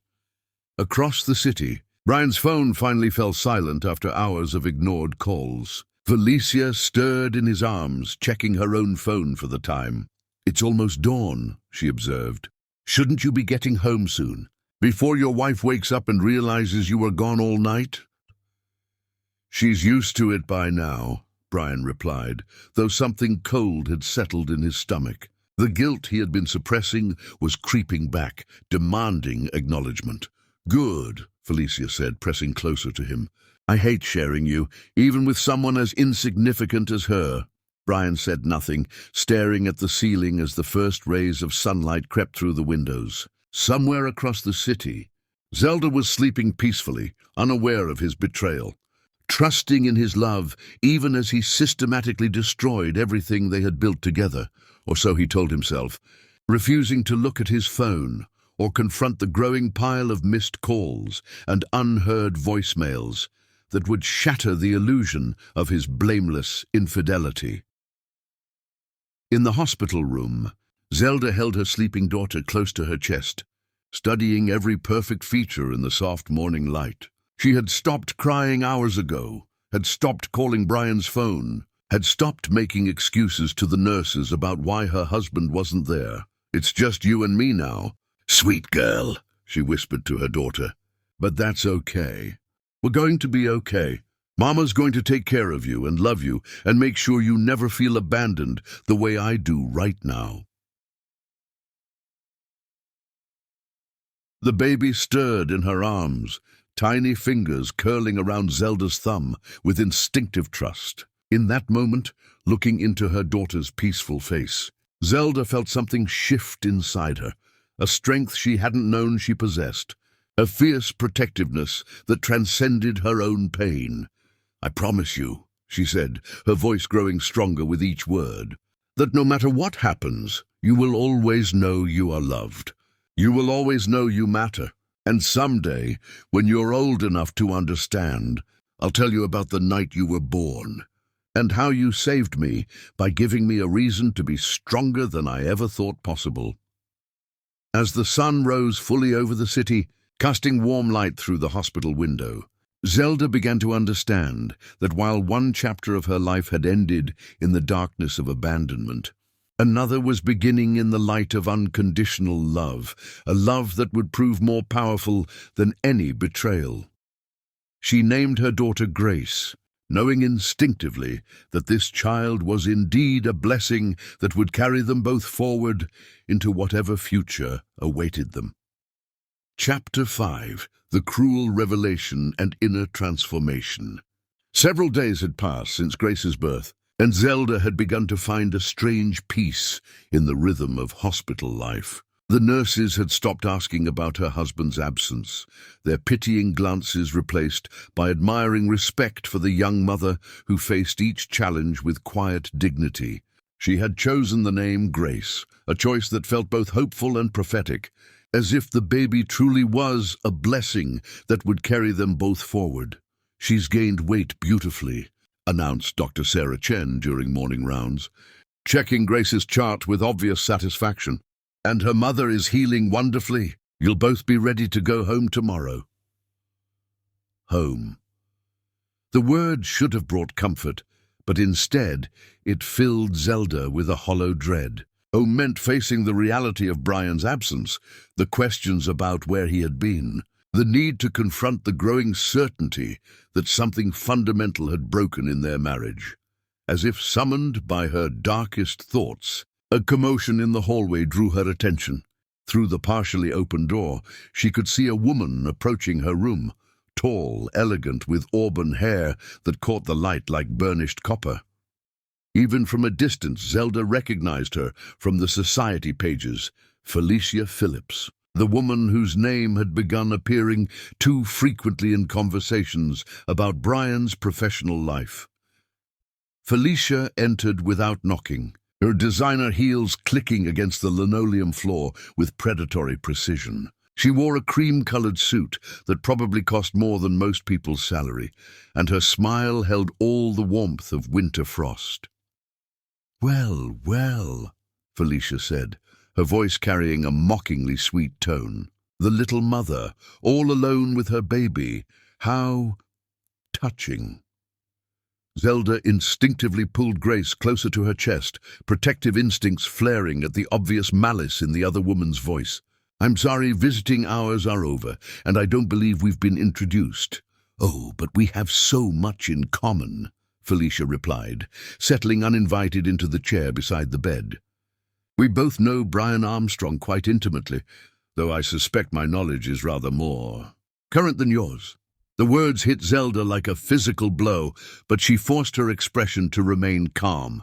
Across the city, Brian's phone finally fell silent after hours of ignored calls. Felicia stirred in his arms, checking her own phone for the time. "It's almost dawn," she observed. "Shouldn't you be getting home soon, before your wife wakes up and realizes you were gone all night?" "She's used to it by now," Brian replied, though something cold had settled in his stomach. The guilt he had been suppressing was creeping back, demanding acknowledgement. "Good," Felicia said, pressing closer to him. "I hate sharing you, even with someone as insignificant as her." Brian said nothing, staring at the ceiling as the first rays of sunlight crept through the windows. Somewhere across the city, Zelda was sleeping peacefully, unaware of his betrayal, trusting in his love even as he systematically destroyed everything they had built together, or so he told himself, refusing to look at his phone or confront the growing pile of missed calls and unheard voicemails that would shatter the illusion of his blameless infidelity. In the hospital room, Zelda held her sleeping daughter close to her chest, studying every perfect feature in the soft morning light. She had stopped crying hours ago, had stopped calling Brian's phone, had stopped making excuses to the nurses about why her husband wasn't there. "It's just you and me now." "Sweet girl," she whispered to her daughter. "But that's okay. We're going to be okay. Mama's going to take care of you and love you and make sure you never feel abandoned the way I do right now." The baby stirred in her arms, tiny fingers curling around Zelda's thumb with instinctive trust. In that moment, looking into her daughter's peaceful face, Zelda felt something shift inside her, a strength she hadn't known she possessed, a fierce protectiveness that transcended her own pain. "I promise you," she said, her voice growing stronger with each word, "that no matter what happens, you will always know you are loved. You will always know you matter. And someday, when you're old enough to understand, I'll tell you about the night you were born, and how you saved me by giving me a reason to be stronger than I ever thought possible." As the sun rose fully over the city, casting warm light through the hospital window, Zelda began to understand that while one chapter of her life had ended in the darkness of abandonment, another was beginning in the light of unconditional love, a love that would prove more powerful than any betrayal. She named her daughter Grace, knowing instinctively that this child was indeed a blessing that would carry them both forward into whatever future awaited them. Chapter 5: The Cruel Revelation and Inner Transformation. Several days had passed since Grace's birth, and Zelda had begun to find a strange peace in the rhythm of hospital life. The nurses had stopped asking about her husband's absence, their pitying glances replaced by admiring respect for the young mother who faced each challenge with quiet dignity. She had chosen the name Grace, a choice that felt both hopeful and prophetic, as if the baby truly was a blessing that would carry them both forward. "She's gained weight beautifully," announced Dr. Sarah Chen during morning rounds, checking Grace's chart with obvious satisfaction. "And her mother is healing wonderfully. You'll both be ready to go home tomorrow." Home. The word should have brought comfort, but instead it filled Zelda with a hollow dread. Home meant facing the reality of Brian's absence, the questions about where he had been, the need to confront the growing certainty that something fundamental had broken in their marriage. As if summoned by her darkest thoughts, a commotion in the hallway drew her attention. Through the partially open door, she could see a woman approaching her room, tall, elegant, with auburn hair that caught the light like burnished copper. Even from a distance, Zelda recognized her from the society pages, Felicia Phillips, the woman whose name had begun appearing too frequently in conversations about Brian's professional life. Felicia entered without knocking, her designer heels clicking against the linoleum floor with predatory precision. She wore a cream-colored suit that probably cost more than most people's salary, and her smile held all the warmth of winter frost. "Well, well," Felicia said, her voice carrying a mockingly sweet tone. "The little mother, all alone with her baby. How touching." Zelda instinctively pulled Grace closer to her chest, protective instincts flaring at the obvious malice in the other woman's voice. "I'm sorry, visiting hours are over, and I don't believe we've been introduced." "Oh, but we have so much in common," Felicia replied, settling uninvited into the chair beside the bed. "We both know Brian Armstrong quite intimately, though I suspect my knowledge is rather more current than yours." The words hit Zelda like a physical blow, but she forced her expression to remain calm.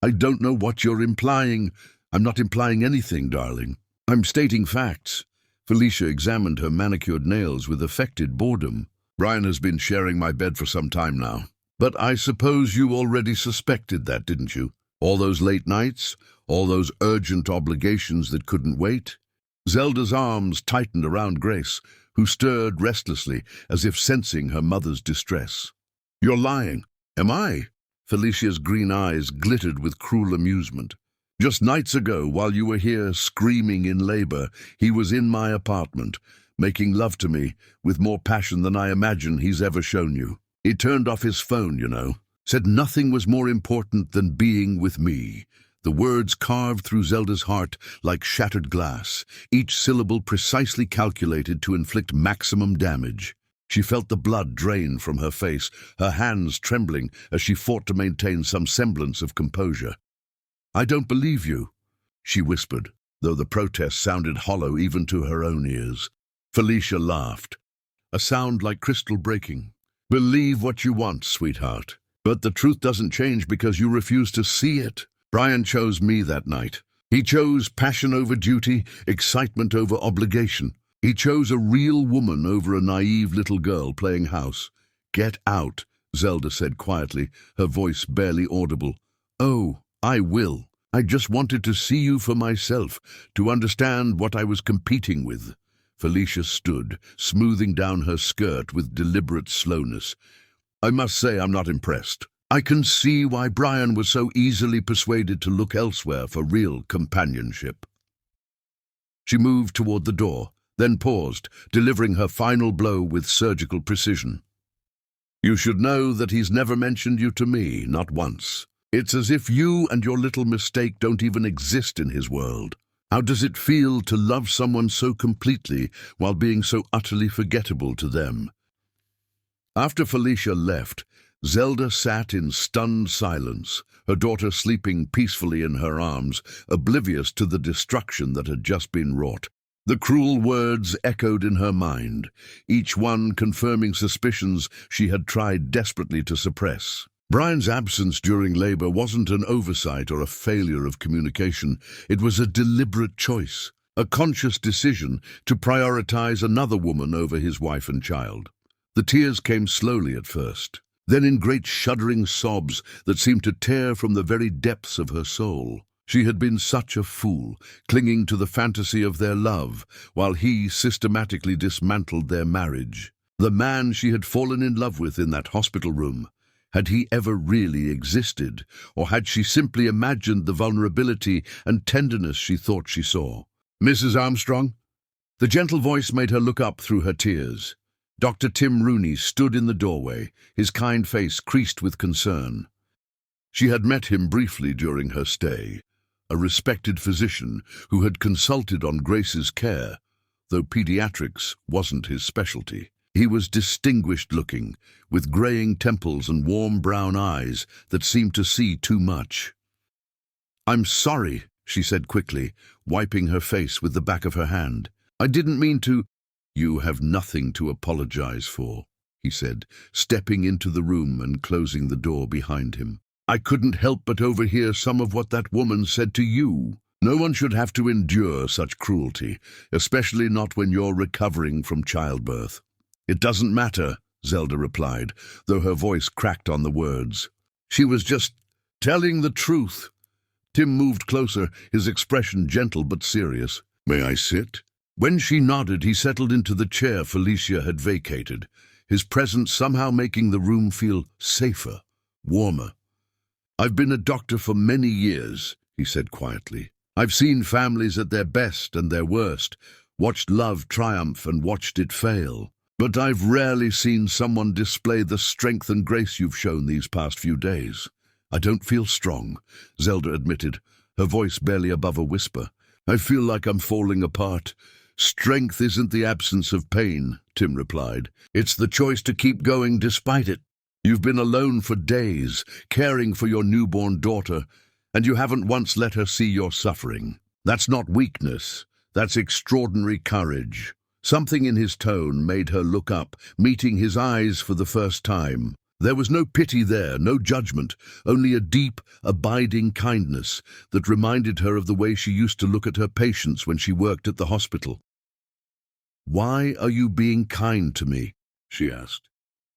"I don't know what you're implying." "I'm not implying anything, darling. I'm stating facts." Felicia examined her manicured nails with affected boredom. "Brian has been sharing my bed for some time now. But I suppose you already suspected that, didn't you? All those late nights, all those urgent obligations that couldn't wait?" Zelda's arms tightened around Grace, who stirred restlessly, as if sensing her mother's distress. "You're lying." "Am I?" Felicia's green eyes glittered with cruel amusement. "Just nights ago, while you were here screaming in labor, he was in my apartment, making love to me with more passion than I imagine he's ever shown you. He turned off his phone, you know. Said nothing was more important than being with me." The words carved through Zelda's heart like shattered glass, each syllable precisely calculated to inflict maximum damage. She felt the blood drain from her face, her hands trembling as she fought to maintain some semblance of composure. "I don't believe you," she whispered, though the protest sounded hollow even to her own ears. Felicia laughed, a sound like crystal breaking. "Believe what you want, sweetheart, but the truth doesn't change because you refuse to see it. Brian chose me that night. He chose passion over duty, excitement over obligation. He chose a real woman over a naive little girl playing house." "Get out," Zelda said quietly, her voice barely audible. "Oh, I will. I just wanted to see you for myself, to understand what I was competing with." Felicia stood, smoothing down her skirt with deliberate slowness. "I must say I'm not impressed. I can see why Brian was so easily persuaded to look elsewhere for real companionship." She moved toward the door, then paused, delivering her final blow with surgical precision. "You should know that he's never mentioned you to me, not once. It's as if you and your little mistake don't even exist in his world. How does it feel to love someone so completely while being so utterly forgettable to them?" After Felicia left, Zelda sat in stunned silence, her daughter sleeping peacefully in her arms, oblivious to the destruction that had just been wrought. The cruel words echoed in her mind, each one confirming suspicions she had tried desperately to suppress. Brian's absence during labor wasn't an oversight or a failure of communication. It was a deliberate choice, a conscious decision to prioritize another woman over his wife and child. The tears came slowly at first, then in great shuddering sobs that seemed to tear from the very depths of her soul. She had been such a fool, clinging to the fantasy of their love, while he systematically dismantled their marriage. The man she had fallen in love with in that hospital room, had he ever really existed, or had she simply imagined the vulnerability and tenderness she thought she saw? "Mrs. Armstrong?" The gentle voice made her look up through her tears. Dr. Tim Rooney stood in the doorway, his kind face creased with concern. She had met him briefly during her stay, a respected physician who had consulted on Grace's care, though pediatrics wasn't his specialty. He was distinguished-looking, with graying temples and warm brown eyes that seemed to see too much. "I'm sorry," she said quickly, wiping her face with the back of her hand. "I didn't mean to—" "You have nothing to apologize for," he said, stepping into the room and closing the door behind him. "I couldn't help but overhear some of what that woman said to you. No one should have to endure such cruelty, especially not when you're recovering from childbirth." "It doesn't matter," Zelda replied, though her voice cracked on the words. "She was just telling the truth." Tim moved closer, his expression gentle but serious. "May I sit?" When she nodded, he settled into the chair Felicia had vacated, his presence somehow making the room feel safer, warmer. "I've been a doctor for many years," he said quietly. "I've seen families at their best and their worst, watched love triumph and watched it fail. But I've rarely seen someone display the strength and grace you've shown these past few days." "I don't feel strong," Zelda admitted, her voice barely above a whisper. "I feel like I'm falling apart." "Strength isn't the absence of pain," Tim replied. "It's the choice to keep going despite it. You've been alone for days, caring for your newborn daughter, and you haven't once let her see your suffering. That's not weakness, that's extraordinary courage." Something in his tone made her look up, meeting his eyes for the first time. There was no pity there, no judgment, only a deep, abiding kindness that reminded her of the way she used to look at her patients when she worked at the hospital. "Why are you being kind to me?" she asked.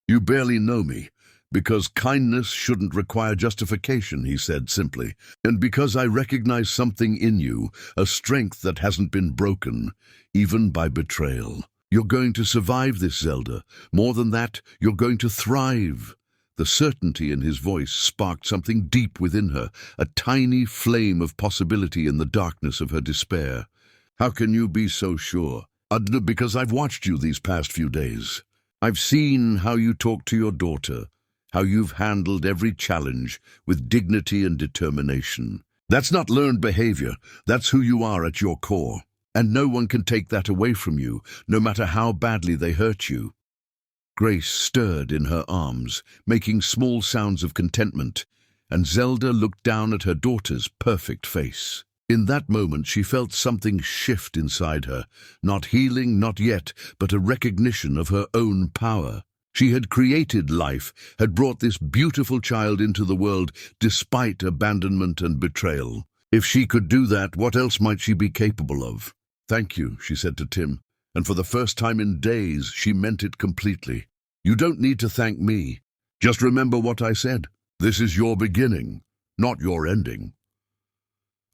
"You barely know me. Because kindness shouldn't require justification," he said simply. "And because I recognize something in you, a strength that hasn't been broken, even by betrayal. You're going to survive this, Zelda. More than that, you're going to thrive." The certainty in his voice sparked something deep within her, a tiny flame of possibility in the darkness of her despair. "How can you be so sure?" "Because I've watched you these past few days. I've seen how you talk to your daughter, how you've handled every challenge with dignity and determination. That's not learned behavior, that's who you are at your core. And no one can take that away from you, no matter how badly they hurt you." Grace stirred in her arms, making small sounds of contentment, and Zelda looked down at her daughter's perfect face. In that moment she felt something shift inside her, not healing, not yet, but a recognition of her own power. She had created life, had brought this beautiful child into the world despite abandonment and betrayal. If she could do that, what else might she be capable of? "Thank you," she said to Tim, and for the first time in days she meant it completely. "You don't need to thank me. Just remember what I said. This is your beginning, not your ending."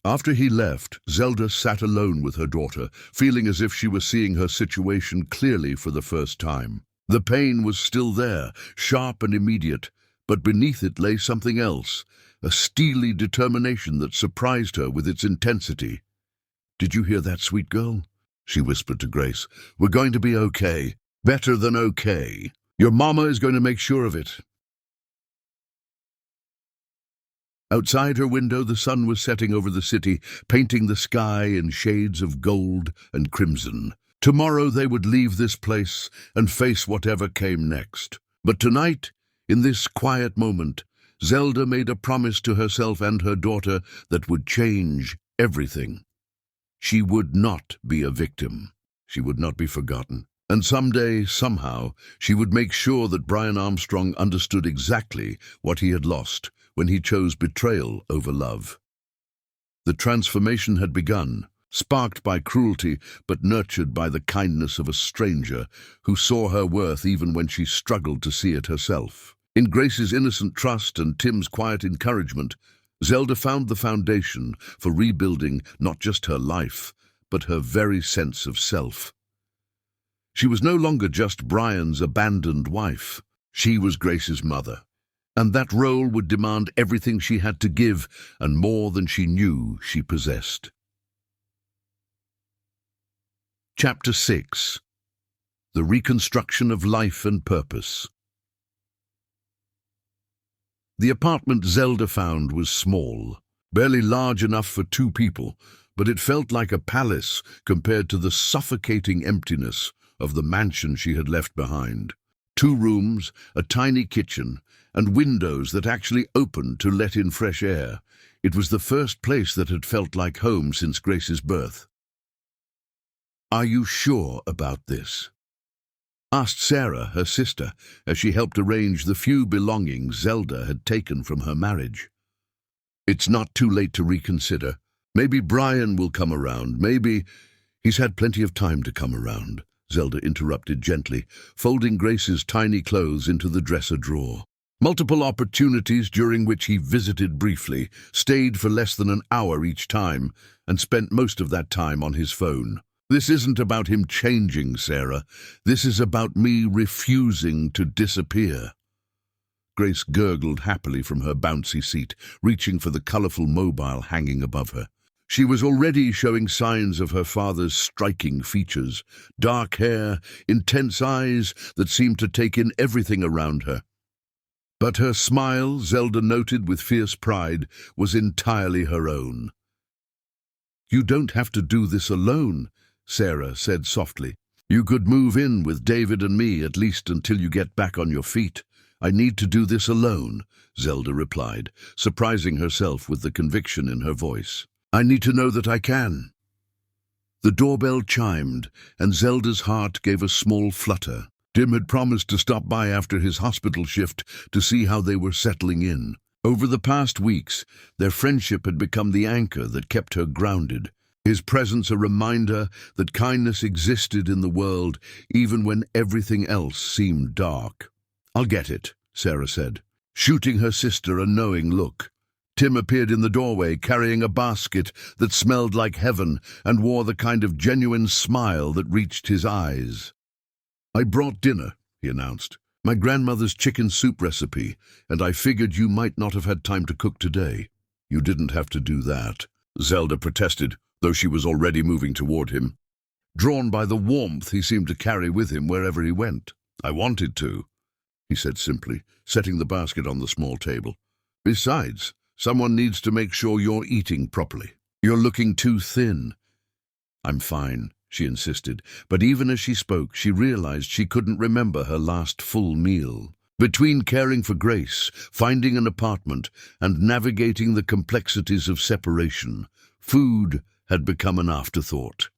After he left, Zelda sat alone with her daughter, feeling as if she was seeing her situation clearly for the first time. The pain was still there, sharp and immediate, but beneath it lay something else, a steely determination that surprised her with its intensity. "Did you hear that, sweet girl?" she whispered to Grace. "We're going to be okay. Better than okay. Your mama is going to make sure of it." Outside her window, the sun was setting over the city, painting the sky in shades of gold and crimson. Tomorrow they would leave this place and face whatever came next. But tonight, in this quiet moment, Zelda made a promise to herself and her daughter that would change everything. She would not be a victim. She would not be forgotten. And someday, somehow, she would make sure that Brian Armstrong understood exactly what he had lost when he chose betrayal over love. The transformation had begun, sparked by cruelty but nurtured by the kindness of a stranger who saw her worth even when she struggled to see it herself. In Grace's innocent trust and Tim's quiet encouragement, Zelda found the foundation for rebuilding not just her life, but her very sense of self. She was no longer just Brian's abandoned wife. She was Grace's mother, and that role would demand everything she had to give and more than she knew she possessed. Chapter 6. The Reconstruction of Life and Purpose. The apartment Zelda found was small, barely large enough for 2 people, but it felt like a palace compared to the suffocating emptiness of the mansion she had left behind. 2 rooms, a tiny kitchen, and windows that actually opened to let in fresh air. It was the first place that had felt like home since Grace's birth. "Are you sure about this?" asked Sarah, her sister, as she helped arrange the few belongings Zelda had taken from her marriage. "It's not too late to reconsider. Maybe Brian will come around, maybe—" "He's had plenty of time to come around," Zelda interrupted gently, folding Grace's tiny clothes into the dresser drawer. "Multiple opportunities during which he visited briefly, stayed for less than an hour each time, and spent most of that time on his phone. This isn't about him changing, Sarah. This is about me refusing to disappear." Grace gurgled happily from her bouncy seat, reaching for the colorful mobile hanging above her. She was already showing signs of her father's striking features: dark hair, intense eyes that seemed to take in everything around her. But her smile, Zelda noted with fierce pride, was entirely her own. "You don't have to do this alone," Sarah said softly. "You could move in with David and me, at least until you get back on your feet." "I need to do this alone," Zelda replied, surprising herself with the conviction in her voice. "I need to know that I can." The doorbell chimed, and Zelda's heart gave a small flutter. Tim had promised to stop by after his hospital shift to see how they were settling in. Over the past weeks, their friendship had become the anchor that kept her grounded. His presence a reminder that kindness existed in the world even when everything else seemed dark. "I'll get it," Sarah said, shooting her sister a knowing look. Tim appeared in the doorway carrying a basket that smelled like heaven and wore the kind of genuine smile that reached his eyes. "I brought dinner," he announced. "My grandmother's chicken soup recipe, and I figured you might not have had time to cook today." "You didn't have to do that," Zelda protested, though she was already moving toward him. Drawn by the warmth he seemed to carry with him wherever he went. "I wanted to," he said simply, setting the basket on the small table. "Besides, someone needs to make sure you're eating properly. You're looking too thin." "I'm fine," she insisted, but even as she spoke, she realized she couldn't remember her last full meal. Between caring for Grace, finding an apartment, and navigating the complexities of separation, food had become an afterthought.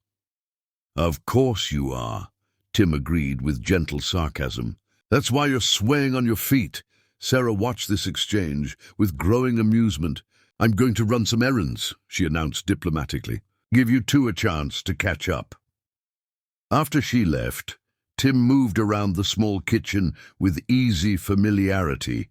"Of course you are," Tim agreed with gentle sarcasm. "That's why you're swaying on your feet." Sarah watched this exchange with growing amusement. "I'm going to run some errands," she announced diplomatically. "Give you two a chance to catch up." After she left, Tim moved around the small kitchen with easy familiarity,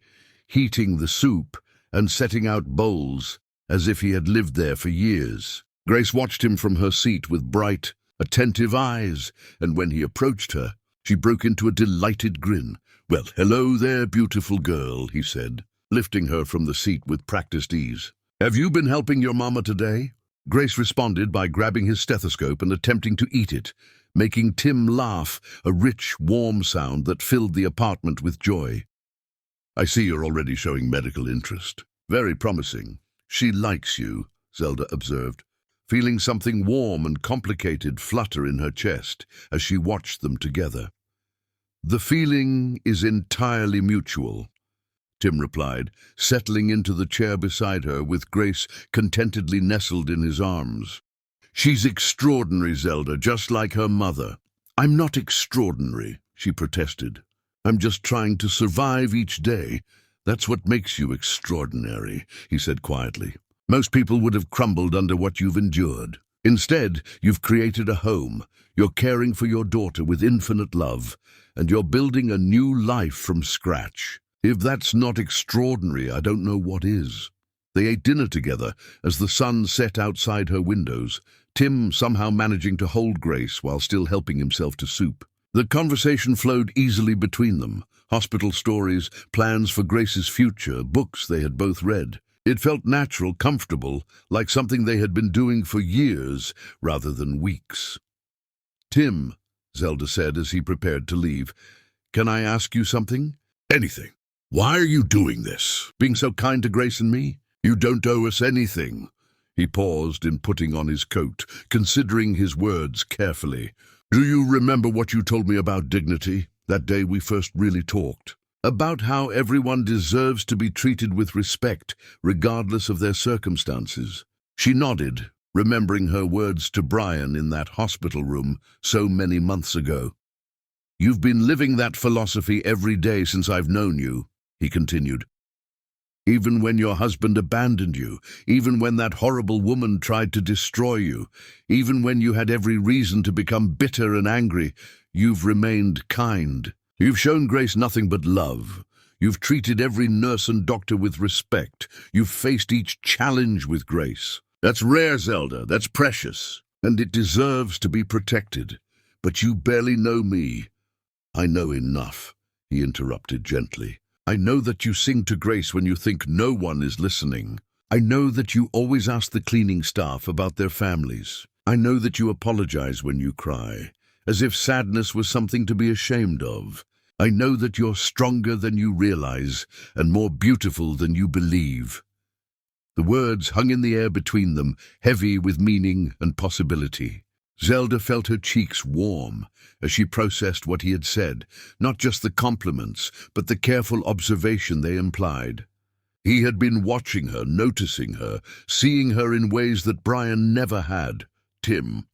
heating the soup and setting out bowls as if he had lived there for years. Grace watched him from her seat with bright, attentive eyes, and when he approached her, she broke into a delighted grin. "Well, hello there, beautiful girl," he said, lifting her from the seat with practiced ease. "Have you been helping your mama today?" Grace responded by grabbing his stethoscope and attempting to eat it, making Tim laugh, a rich, warm sound that filled the apartment with joy. "I see you're already showing medical interest. Very promising. She likes you," Zelda observed, feeling something warm and complicated flutter in her chest as she watched them together. "The feeling is entirely mutual," Tim replied, settling into the chair beside her with Grace contentedly nestled in his arms. "She's extraordinary, Zelda, just like her mother." "I'm not extraordinary," she protested. "I'm just trying to survive each day." "That's what makes you extraordinary," he said quietly. "Most people would have crumbled under what you've endured. Instead, you've created a home. You're caring for your daughter with infinite love, and you're building a new life from scratch. If that's not extraordinary, I don't know what is." They ate dinner together as the sun set outside her windows, Tim somehow managing to hold Grace while still helping himself to soup. The conversation flowed easily between them. Hospital stories, plans for Grace's future, books they had both read. It felt natural, comfortable, like something they had been doing for years rather than weeks. "Tim," Zelda said as he prepared to leave, "can I ask you something?" "Anything. Why are you doing this? Being so kind to Grace and me? You don't owe us anything." He paused in putting on his coat, considering his words carefully. Do you remember what you told me about dignity, that day we first really talked? About how everyone deserves to be treated with respect, regardless of their circumstances. She nodded, remembering her words to Brian in that hospital room so many months ago. You've been living that philosophy every day since I've known you, he continued. Even when your husband abandoned you, even when that horrible woman tried to destroy you, even when you had every reason to become bitter and angry, you've remained kind. You've shown Grace nothing but love. You've treated every nurse and doctor with respect. You've faced each challenge with grace. That's rare, Zelda. That's precious. And it deserves to be protected. But you barely know me. I know enough, he interrupted gently. I know that you sing to Grace when you think no one is listening. I know that you always ask the cleaning staff about their families. I know that you apologize when you cry, as if sadness was something to be ashamed of. I know that you're stronger than you realize and more beautiful than you believe. The words hung in the air between them, heavy with meaning and possibility. Zelda felt her cheeks warm as she processed what he had said, not just the compliments, but the careful observation they implied. He had been watching her, noticing her, seeing her in ways that Brian never had. Tim,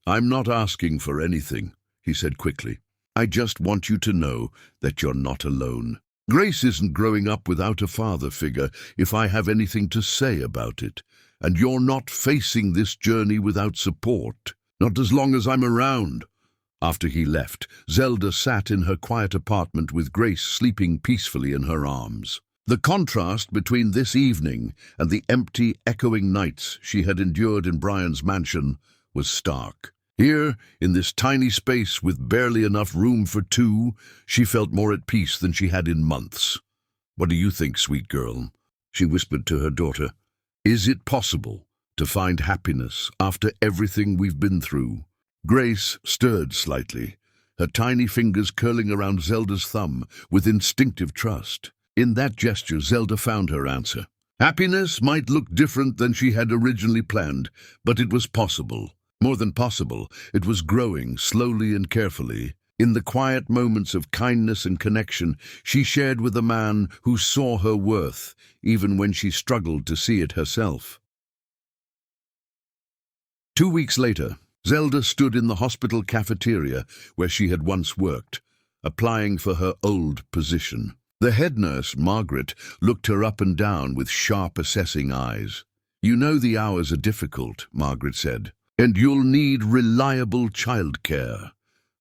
I'm not asking for anything, he said quickly. I just want you to know that you're not alone. Grace isn't growing up without a father figure, if I have anything to say about it, and you're not facing this journey without support. Not as long as I'm around. After he left, Zelda sat in her quiet apartment with Grace sleeping peacefully in her arms. The contrast between this evening and the empty, echoing nights she had endured in Brian's mansion was stark. Here, in this tiny space with barely enough room for two, she felt more at peace than she had in months. What do you think, sweet girl? She whispered to her daughter. Is it possible to find happiness after everything we've been through? Grace stirred slightly, her tiny fingers curling around Zelda's thumb with instinctive trust. In that gesture, Zelda found her answer. Happiness might look different than she had originally planned, but it was possible. More than possible, it was growing slowly and carefully. In the quiet moments of kindness and connection, she shared with a man who saw her worth, even when she struggled to see it herself. 2 weeks later, Zelda stood in the hospital cafeteria where she had once worked, applying for her old position. The head nurse, Margaret, looked her up and down with sharp, assessing eyes. You know the hours are difficult, Margaret said, and you'll need reliable childcare.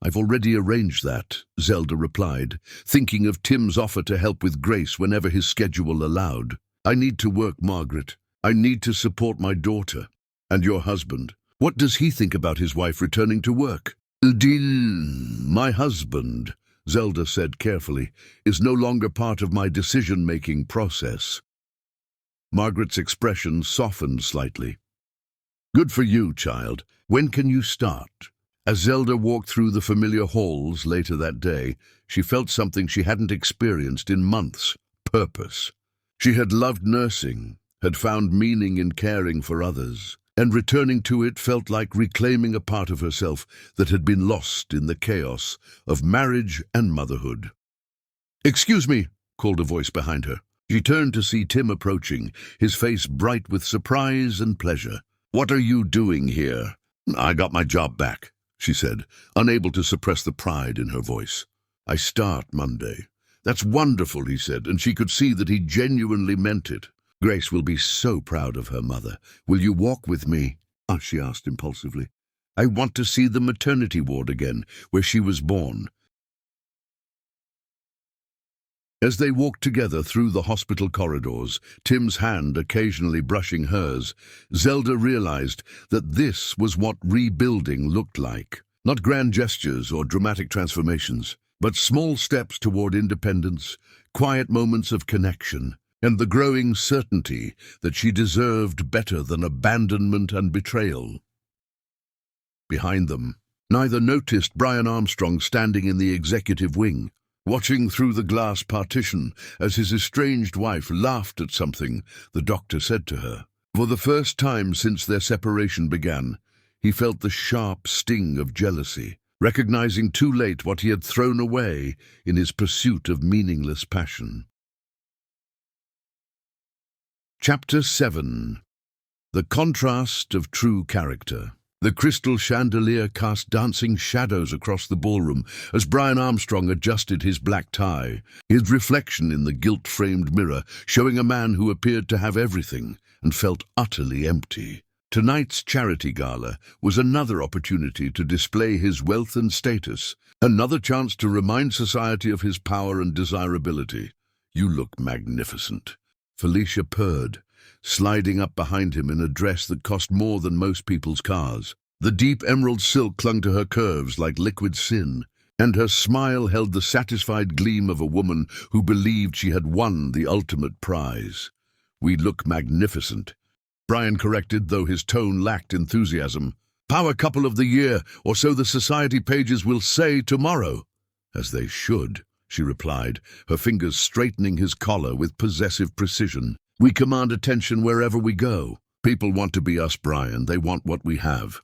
I've already arranged that, Zelda replied, thinking of Tim's offer to help with Grace whenever his schedule allowed. I need to work, Margaret. I need to support my daughter. And your husband. What does he think about his wife returning to work? My husband, Zelda said carefully, is no longer part of my decision-making process. Margaret's expression softened slightly. Good for you, child. When can you start? As Zelda walked through the familiar halls later that day, she felt something she hadn't experienced in months: purpose. She had loved nursing, had found meaning in caring for others, and returning to it felt like reclaiming a part of herself that had been lost in the chaos of marriage and motherhood. "Excuse me," called a voice behind her. She turned to see Tim approaching, his face bright with surprise and pleasure. "What are you doing here?" "I got my job back," she said, unable to suppress the pride in her voice. "I start Monday." "That's wonderful," he said, and she could see that he genuinely meant it. "Grace will be so proud of her mother. Will you walk with me?" she asked impulsively. "I want to see the maternity ward again, where she was born." As they walked together through the hospital corridors, Tim's hand occasionally brushing hers, Zelda realized that this was what rebuilding looked like. Not grand gestures or dramatic transformations, but small steps toward independence, quiet moments of connection, and the growing certainty that she deserved better than abandonment and betrayal. Behind them, neither noticed Brian Armstrong standing in the executive wing, watching through the glass partition as his estranged wife laughed at something the doctor said to her. For the first time since their separation began, he felt the sharp sting of jealousy, recognizing too late what he had thrown away in his pursuit of meaningless passion. Chapter 7. The Contrast of True Character. The crystal chandelier cast dancing shadows across the ballroom as Brian Armstrong adjusted his black tie, his reflection in the gilt-framed mirror showing a man who appeared to have everything and felt utterly empty. Tonight's charity gala was another opportunity to display his wealth and status, another chance to remind society of his power and desirability. "You look magnificent," Felicia purred, sliding up behind him in a dress that cost more than most people's cars. The deep emerald silk clung to her curves like liquid sin, and her smile held the satisfied gleam of a woman who believed she had won the ultimate prize. "We look magnificent," Brian corrected, though his tone lacked enthusiasm. "Power couple of the year, or so the society pages will say tomorrow." "As they should," she replied, her fingers straightening his collar with possessive precision. "We command attention wherever we go. People want to be us, Brian. They want what we have.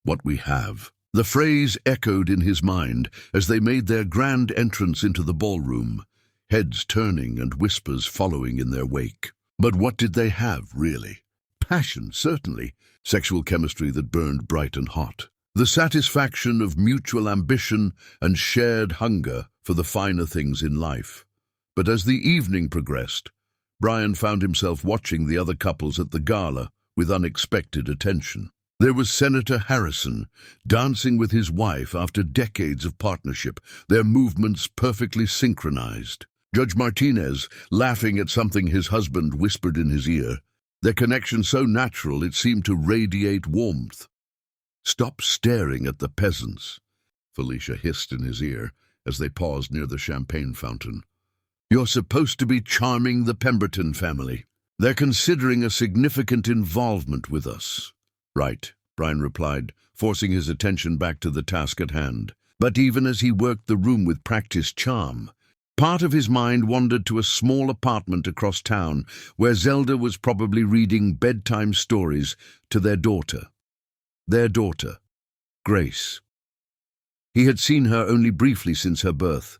What we have." The phrase echoed in his mind as they made their grand entrance into the ballroom, heads turning and whispers following in their wake. But what did they have, really? Passion, certainly. Sexual chemistry that burned bright and hot. The satisfaction of mutual ambition and shared hunger for the finer things in life. But as the evening progressed, Brian found himself watching the other couples at the gala with unexpected attention. There was Senator Harrison, dancing with his wife after decades of partnership, their movements perfectly synchronized. Judge Martinez, laughing at something his husband whispered in his ear, their connection so natural it seemed to radiate warmth. "Stop staring at the peasants," Felicia hissed in his ear as they paused near the champagne fountain. "You're supposed to be charming the Pemberton family. They're considering a significant involvement with us." "Right," Brian replied, forcing his attention back to the task at hand. But even as he worked the room with practiced charm, part of his mind wandered to a small apartment across town where Zelda was probably reading bedtime stories to their daughter. Their daughter, Grace. He had seen her only briefly since her birth,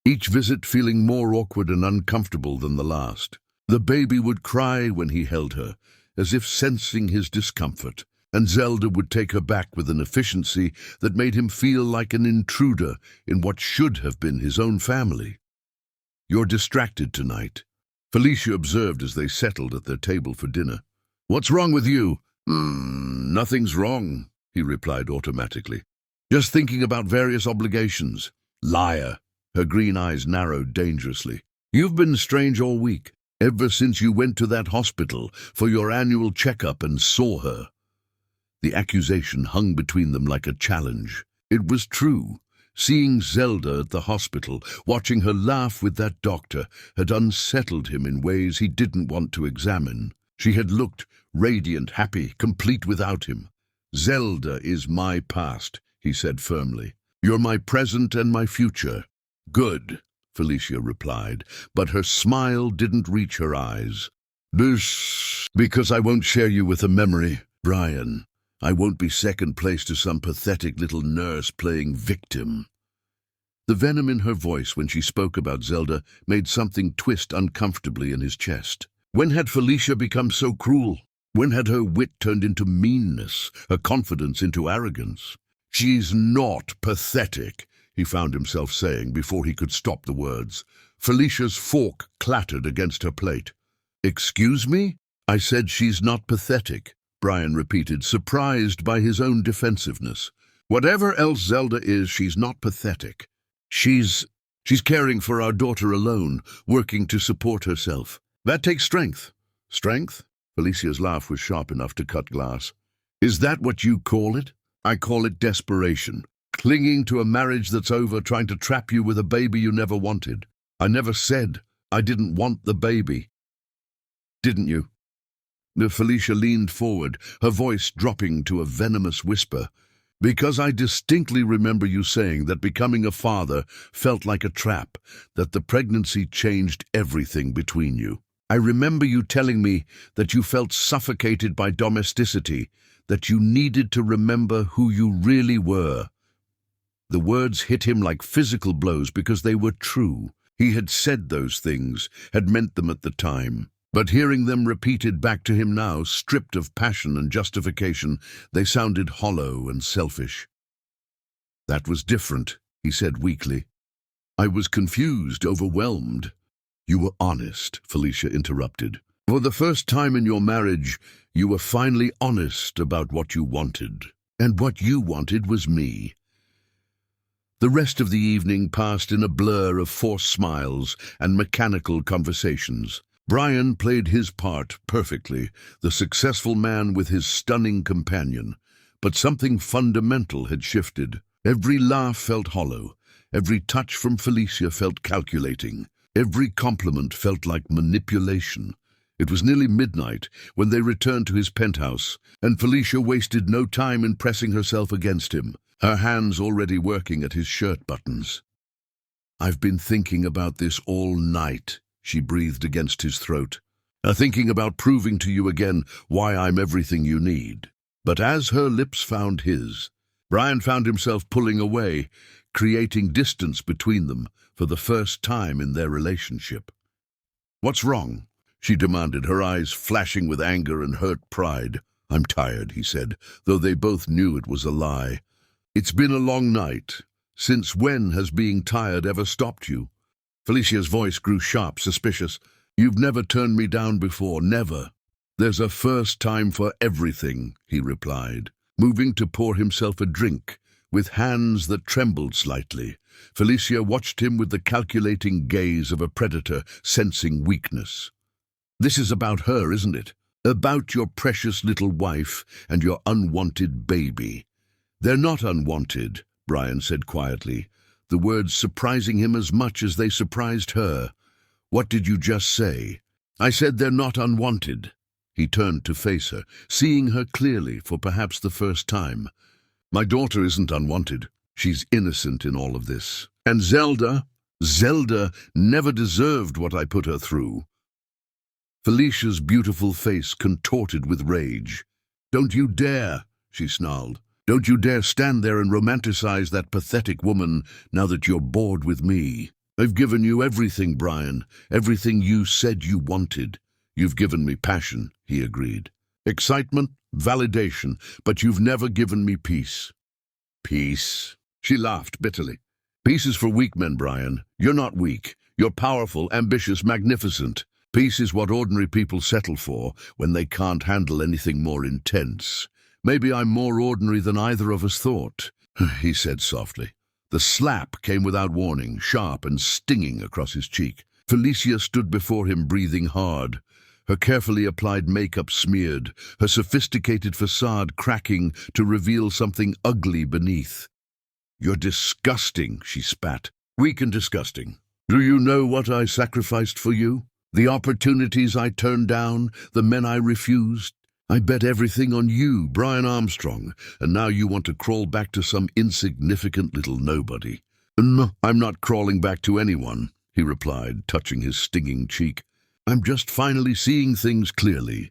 each visit feeling more awkward and uncomfortable than the last. The baby would cry when he held her, as if sensing his discomfort, and Zelda would take her back with an efficiency that made him feel like an intruder in what should have been his own family. "You're distracted tonight," Felicia observed as they settled at their table for dinner. "What's wrong with you?" Nothing's wrong," he replied automatically. "Just thinking about various obligations." "Liar." Her green eyes narrowed dangerously. "You've been strange all week, ever since you went to that hospital for your annual checkup and saw her." The accusation hung between them like a challenge. It was true. Seeing Zelda at the hospital, watching her laugh with that doctor, had unsettled him in ways he didn't want to examine. She had looked radiant, happy, complete without him. "Zelda is my past," he said firmly. "You're my present and my future." "Good," Felicia replied, but her smile didn't reach her eyes. Because I won't share you with a memory, Brian. I won't be second place to some pathetic little nurse playing victim." The venom in her voice when she spoke about Zelda made something twist uncomfortably in his chest. When had Felicia become so cruel? When had her wit turned into meanness, her confidence into arrogance? "She's not pathetic," he found himself saying before he could stop the words. Felicia's fork clattered against her plate. "Excuse me? I said she's not pathetic," Brian repeated, surprised by his own defensiveness. "Whatever else Zelda is, she's not pathetic. She's caring for our daughter alone, working to support herself. That takes strength." "Strength?" Felicia's laugh was sharp enough to cut glass. "Is that what you call it? I call it desperation. Clinging to a marriage that's over, trying to trap you with a baby you never wanted. I never said I didn't want the baby. Didn't you?" Felicia leaned forward, her voice dropping to a venomous whisper. "Because I distinctly remember you saying that becoming a father felt like a trap, that the pregnancy changed everything between you." I remember you telling me that you felt suffocated by domesticity, that you needed to remember who you really were. The words hit him like physical blows because they were true. He had said those things, had meant them at the time. But hearing them repeated back to him now, stripped of passion and justification, they sounded hollow and selfish. That was different, he said weakly. I was confused, overwhelmed. You were honest, Felicia interrupted. For the first time in your marriage, you were finally honest about what you wanted. And what you wanted was me. The rest of the evening passed in a blur of forced smiles and mechanical conversations. Brian played his part perfectly, the successful man with his stunning companion. But something fundamental had shifted. Every laugh felt hollow. Every touch from Felicia felt calculating. Every compliment felt like manipulation. It was nearly midnight when they returned to his penthouse, and Felicia wasted no time in pressing herself against him, her hands already working at his shirt buttons. I've been thinking about this all night, she breathed against his throat. Thinking about proving to you again why I'm everything you need. But as her lips found his, Brian found himself pulling away, creating distance between them for the first time in their relationship. What's wrong? She demanded, her eyes flashing with anger and hurt pride. I'm tired, he said, though they both knew it was a lie. It's been a long night. Since when has being tired ever stopped you? Felicia's voice grew sharp, suspicious. You've never turned me down before, never. There's a first time for everything, he replied, moving to pour himself a drink, with hands that trembled slightly. Felicia watched him with the calculating gaze of a predator sensing weakness. This is about her, isn't it? About your precious little wife and your unwanted baby. They're not unwanted, Brian said quietly, the words surprising him as much as they surprised her. What did you just say? I said they're not unwanted. He turned to face her, seeing her clearly for perhaps the first time. My daughter isn't unwanted. She's innocent in all of this. And Zelda never deserved what I put her through. Felicia's beautiful face contorted with rage. Don't you dare, she snarled. Don't you dare stand there and romanticize that pathetic woman now that you're bored with me. I've given you everything, Brian, everything you said you wanted. You've given me passion, he agreed. Excitement, validation, but you've never given me peace. Peace? She laughed bitterly. Peace is for weak men, Brian. You're not weak. You're powerful, ambitious, magnificent. Peace is what ordinary people settle for when they can't handle anything more intense. Maybe I'm more ordinary than either of us thought, he said softly. The slap came without warning, sharp and stinging across his cheek. Felicia stood before him, breathing hard. Her carefully applied makeup smeared, her sophisticated facade cracking to reveal something ugly beneath. You're disgusting, she spat. Weak and disgusting. Do you know what I sacrificed for you? The opportunities I turned down, the men I refused. I bet everything on you, Brian Armstrong, and now you want to crawl back to some insignificant little nobody. No, I'm not crawling back to anyone, he replied, touching his stinging cheek. I'm just finally seeing things clearly.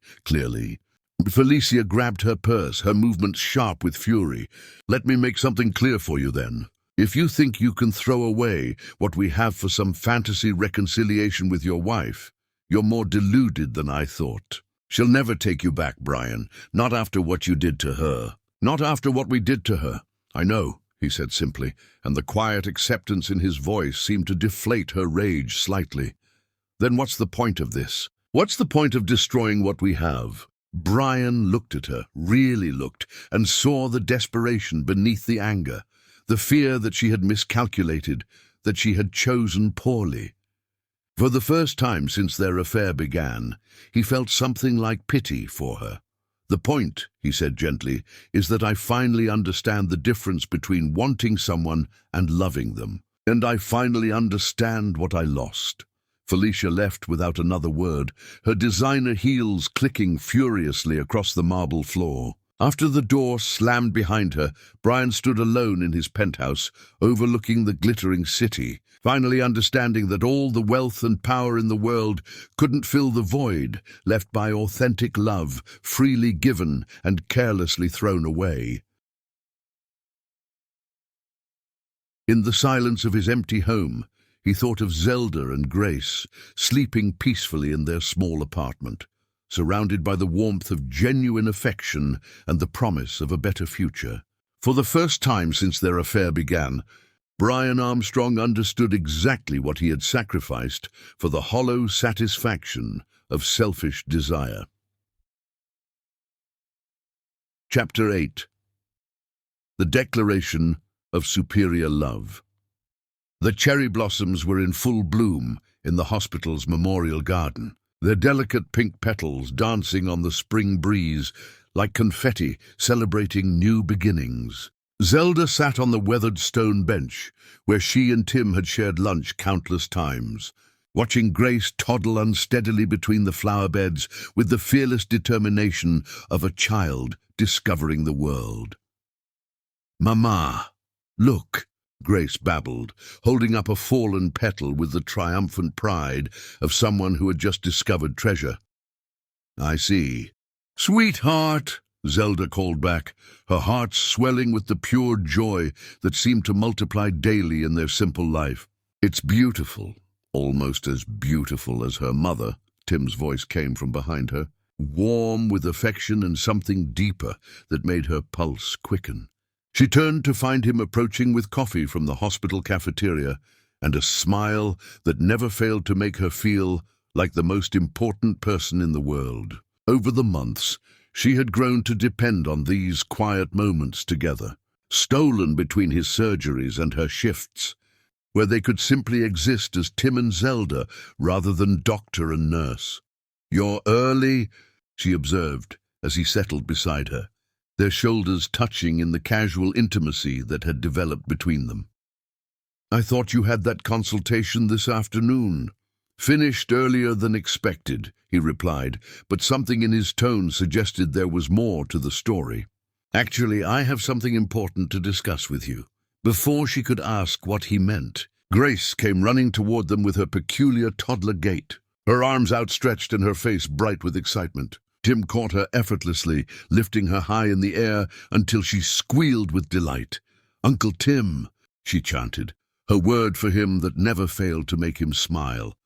Felicia grabbed her purse, her movements sharp with fury. Let me make something clear for you then. If you think you can throw away what we have for some fantasy reconciliation with your wife, you're more deluded than I thought. She'll never take you back, Brian, not after what you did to her. Not after what we did to her. I know, he said simply, and the quiet acceptance in his voice seemed to deflate her rage slightly. Then what's the point of this? What's the point of destroying what we have? Brian looked at her, really looked, and saw the desperation beneath the anger, the fear that she had miscalculated, that she had chosen poorly. For the first time since their affair began, he felt something like pity for her. The point, he said gently, is that I finally understand the difference between wanting someone and loving them. And I finally understand what I lost. Felicia left without another word, her designer heels clicking furiously across the marble floor. After the door slammed behind her, Brian stood alone in his penthouse, overlooking the glittering city, finally understanding that all the wealth and power in the world couldn't fill the void left by authentic love, freely given and carelessly thrown away. In the silence of his empty home, he thought of Zelda and Grace, sleeping peacefully in their small apartment, surrounded by the warmth of genuine affection and the promise of a better future. For the first time since their affair began, Brian Armstrong understood exactly what he had sacrificed for the hollow satisfaction of selfish desire. Chapter 8. The Declaration of Superior Love. The cherry blossoms were in full bloom in the hospital's memorial garden, their delicate pink petals dancing on the spring breeze like confetti celebrating new beginnings. Zelda sat on the weathered stone bench where she and Tim had shared lunch countless times, watching Grace toddle unsteadily between the flower beds with the fearless determination of a child discovering the world. "Mama, look," Grace babbled, holding up a fallen petal with the triumphant pride of someone who had just discovered treasure. "I see." "Sweetheart," Zelda called back, her heart swelling with the pure joy that seemed to multiply daily in their simple life. "It's beautiful, almost as beautiful as her mother," Tim's voice came from behind her, warm with affection and something deeper that made her pulse quicken. She turned to find him approaching with coffee from the hospital cafeteria and a smile that never failed to make her feel like the most important person in the world. Over the months, she had grown to depend on these quiet moments together, stolen between his surgeries and her shifts, where they could simply exist as Tim and Zelda rather than doctor and nurse. "You're early," she observed as he settled beside her, their shoulders touching in the casual intimacy that had developed between them. "I thought you had that consultation this afternoon." "Finished earlier than expected," he replied, but something in his tone suggested there was more to the story. "Actually, I have something important to discuss with you." Before she could ask what he meant, Grace came running toward them with her peculiar toddler gait, her arms outstretched and her face bright with excitement. Tim caught her effortlessly, lifting her high in the air until she squealed with delight. "Uncle Tim," she chanted, her word for him that never failed to make him smile.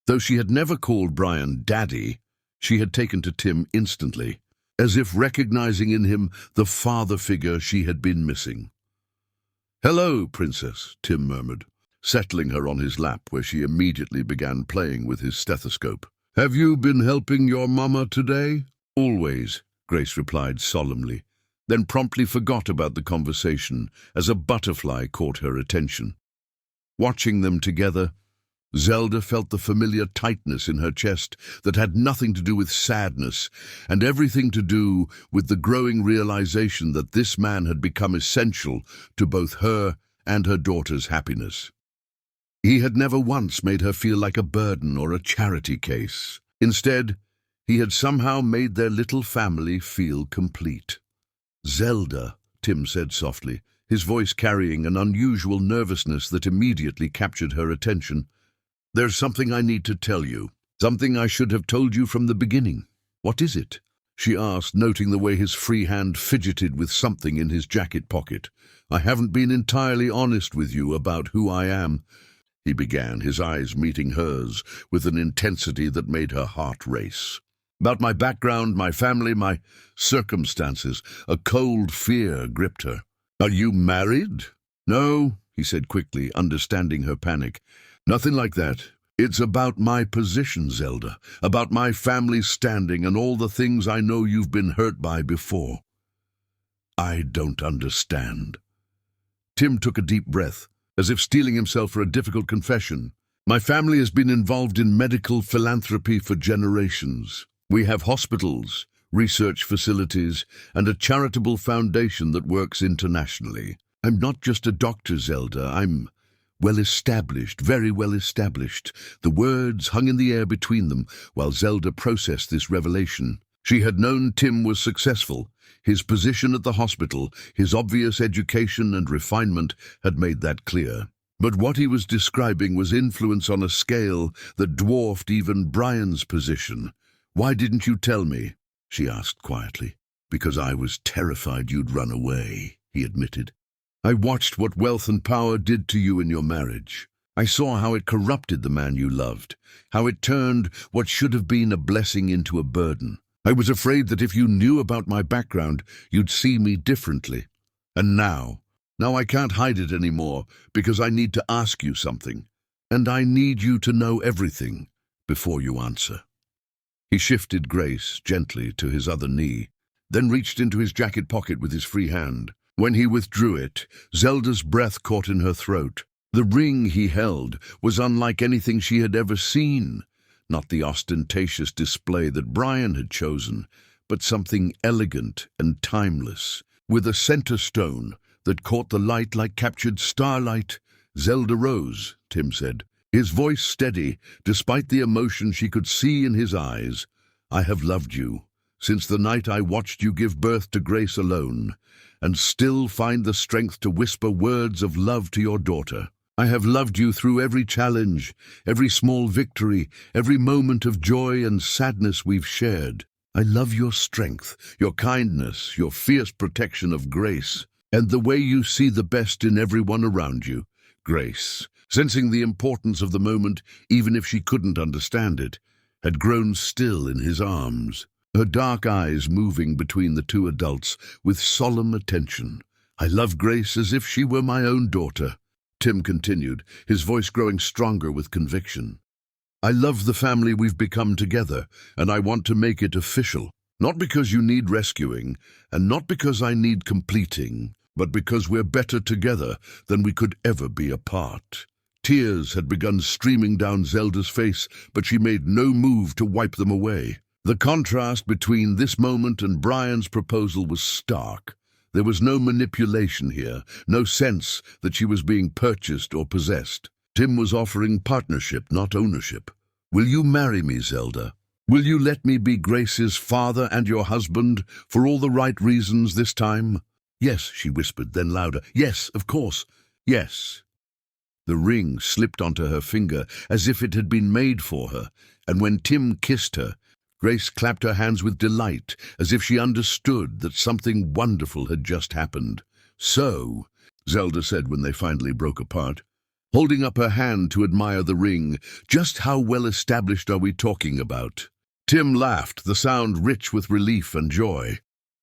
Though she had never called Brian Daddy, she had taken to Tim instantly, as if recognizing in him the father figure she had been missing. "Hello, Princess," Tim murmured, settling her on his lap where she immediately began playing with his stethoscope. "Have you been helping your mama today?" "Always," Grace replied solemnly, then promptly forgot about the conversation as a butterfly caught her attention. Watching them together, Zelda felt the familiar tightness in her chest that had nothing to do with sadness and everything to do with the growing realization that this man had become essential to both her and her daughter's happiness. He had never once made her feel like a burden or a charity case. Instead, he had somehow made their little family feel complete. "Zelda," Tim said softly, his voice carrying an unusual nervousness that immediately captured her attention. "There's something I need to tell you. Something I should have told you from the beginning." "What is it?" she asked, noting the way his free hand fidgeted with something in his jacket pocket. "I haven't been entirely honest with you about who I am," he began, his eyes meeting hers with an intensity that made her heart race. "About my background, my family, my circumstances." A cold fear gripped her. "Are you married?" "No," he said quickly, understanding her panic. "Nothing like that. It's about my position, Zelda, about my family's standing and all the things I know you've been hurt by before." "I don't understand." Tim took a deep breath, as if steeling himself for a difficult confession. "My family has been involved in medical philanthropy for generations. We have hospitals, research facilities, and a charitable foundation that works internationally. I'm not just a doctor, Zelda. I'm well established, very well established." The words hung in the air between them while Zelda processed this revelation. She had known Tim was successful. His position at the hospital, his obvious education and refinement had made that clear. But what he was describing was influence on a scale that dwarfed even Brian's position. "Why didn't you tell me?" she asked quietly. "Because I was terrified you'd run away," he admitted. "I watched what wealth and power did to you in your marriage. I saw how it corrupted the man you loved, how it turned what should have been a blessing into a burden. I was afraid that if you knew about my background, you'd see me differently. And now I can't hide it anymore because I need to ask you something. And I need you to know everything before you answer." He shifted Grace gently to his other knee, then reached into his jacket pocket with his free hand. When he withdrew it, Zelda's breath caught in her throat. The ring he held was unlike anything she had ever seen. Not the ostentatious display that Brian had chosen, but something elegant and timeless, with a center stone that caught the light like captured starlight. "Zelda Rose," Tim said, his voice steady, despite the emotion she could see in his eyes. "I have loved you since the night I watched you give birth to Grace alone, and still find the strength to whisper words of love to your daughter. I have loved you through every challenge, every small victory, every moment of joy and sadness we've shared. I love your strength, your kindness, your fierce protection of Grace, and the way you see the best in everyone around you." Grace, sensing the importance of the moment, even if she couldn't understand it, had grown still in his arms, her dark eyes moving between the two adults with solemn attention. "I love Grace as if she were my own daughter," Tim continued, his voice growing stronger with conviction. "I love the family we've become together, and I want to make it official. Not because you need rescuing, and not because I need completing, but because we're better together than we could ever be apart." Tears had begun streaming down Zelda's face, but she made no move to wipe them away. The contrast between this moment and Brian's proposal was stark. There was no manipulation here, no sense that she was being purchased or possessed. Tim was offering partnership, not ownership. "Will you marry me, Zelda? Will you let me be Grace's father and your husband for all the right reasons this time?" "Yes," she whispered, then louder. "Yes, of course. Yes." The ring slipped onto her finger as if it had been made for her, and when Tim kissed her, Grace clapped her hands with delight, as if she understood that something wonderful had just happened. "So," Zelda said when they finally broke apart, holding up her hand to admire the ring, "just how well established are we talking about?" Tim laughed, the sound rich with relief and joy.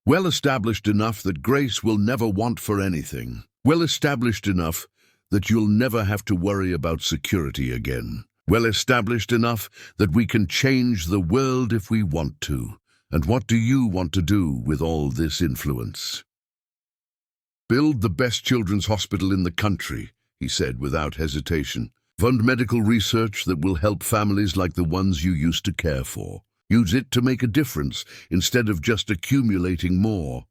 "Well established enough that Grace will never want for anything. Well established enough that you'll never have to worry about security again. Well established enough that we can change the world if we want to. And what do you want to do with all this influence?" "Build the best children's hospital in the country," he said without hesitation. "Fund medical research that will help families like the ones you used to care for. Use it to make a difference instead of just accumulating more."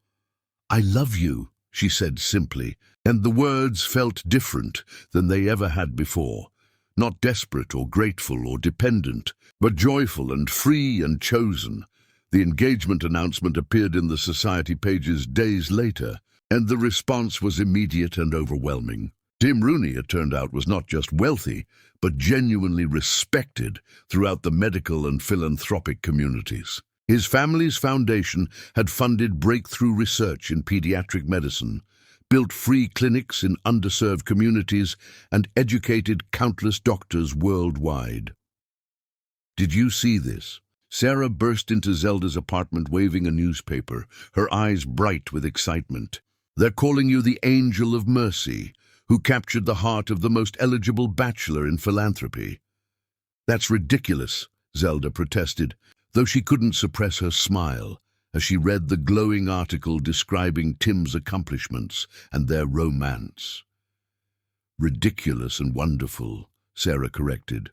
"I love you," she said simply, and the words felt different than they ever had before. Not desperate or grateful or dependent, but joyful and free and chosen. The engagement announcement appeared in the society pages days later, and the response was immediate and overwhelming. Tim Rooney, it turned out, was not just wealthy, but genuinely respected throughout the medical and philanthropic communities. His family's foundation had funded breakthrough research in pediatric medicine, built free clinics in underserved communities, and educated countless doctors worldwide. "Did you see this?" Sarah burst into Zelda's apartment waving a newspaper, her eyes bright with excitement. "They're calling you the Angel of Mercy, who captured the heart of the most eligible bachelor in philanthropy." "That's ridiculous," Zelda protested, though she couldn't suppress her smile as she read the glowing article describing Tim's accomplishments and their romance. "Ridiculous and wonderful," Sarah corrected.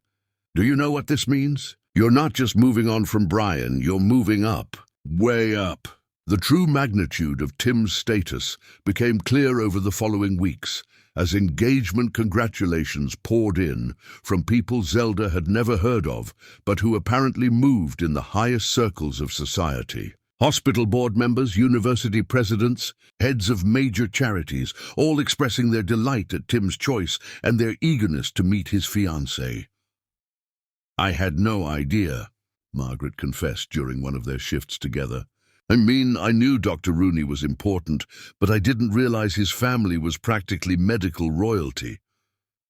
"Do you know what this means? You're not just moving on from Brian, you're moving up, way up." The true magnitude of Tim's status became clear over the following weeks, as engagement congratulations poured in from people Zelda had never heard of, but who apparently moved in the highest circles of society. Hospital board members, university presidents, heads of major charities, all expressing their delight at Tim's choice and their eagerness to meet his fiancée. "I had no idea," Margaret confessed during one of their shifts together. "I mean, I knew Dr. Rooney was important, but I didn't realize his family was practically medical royalty."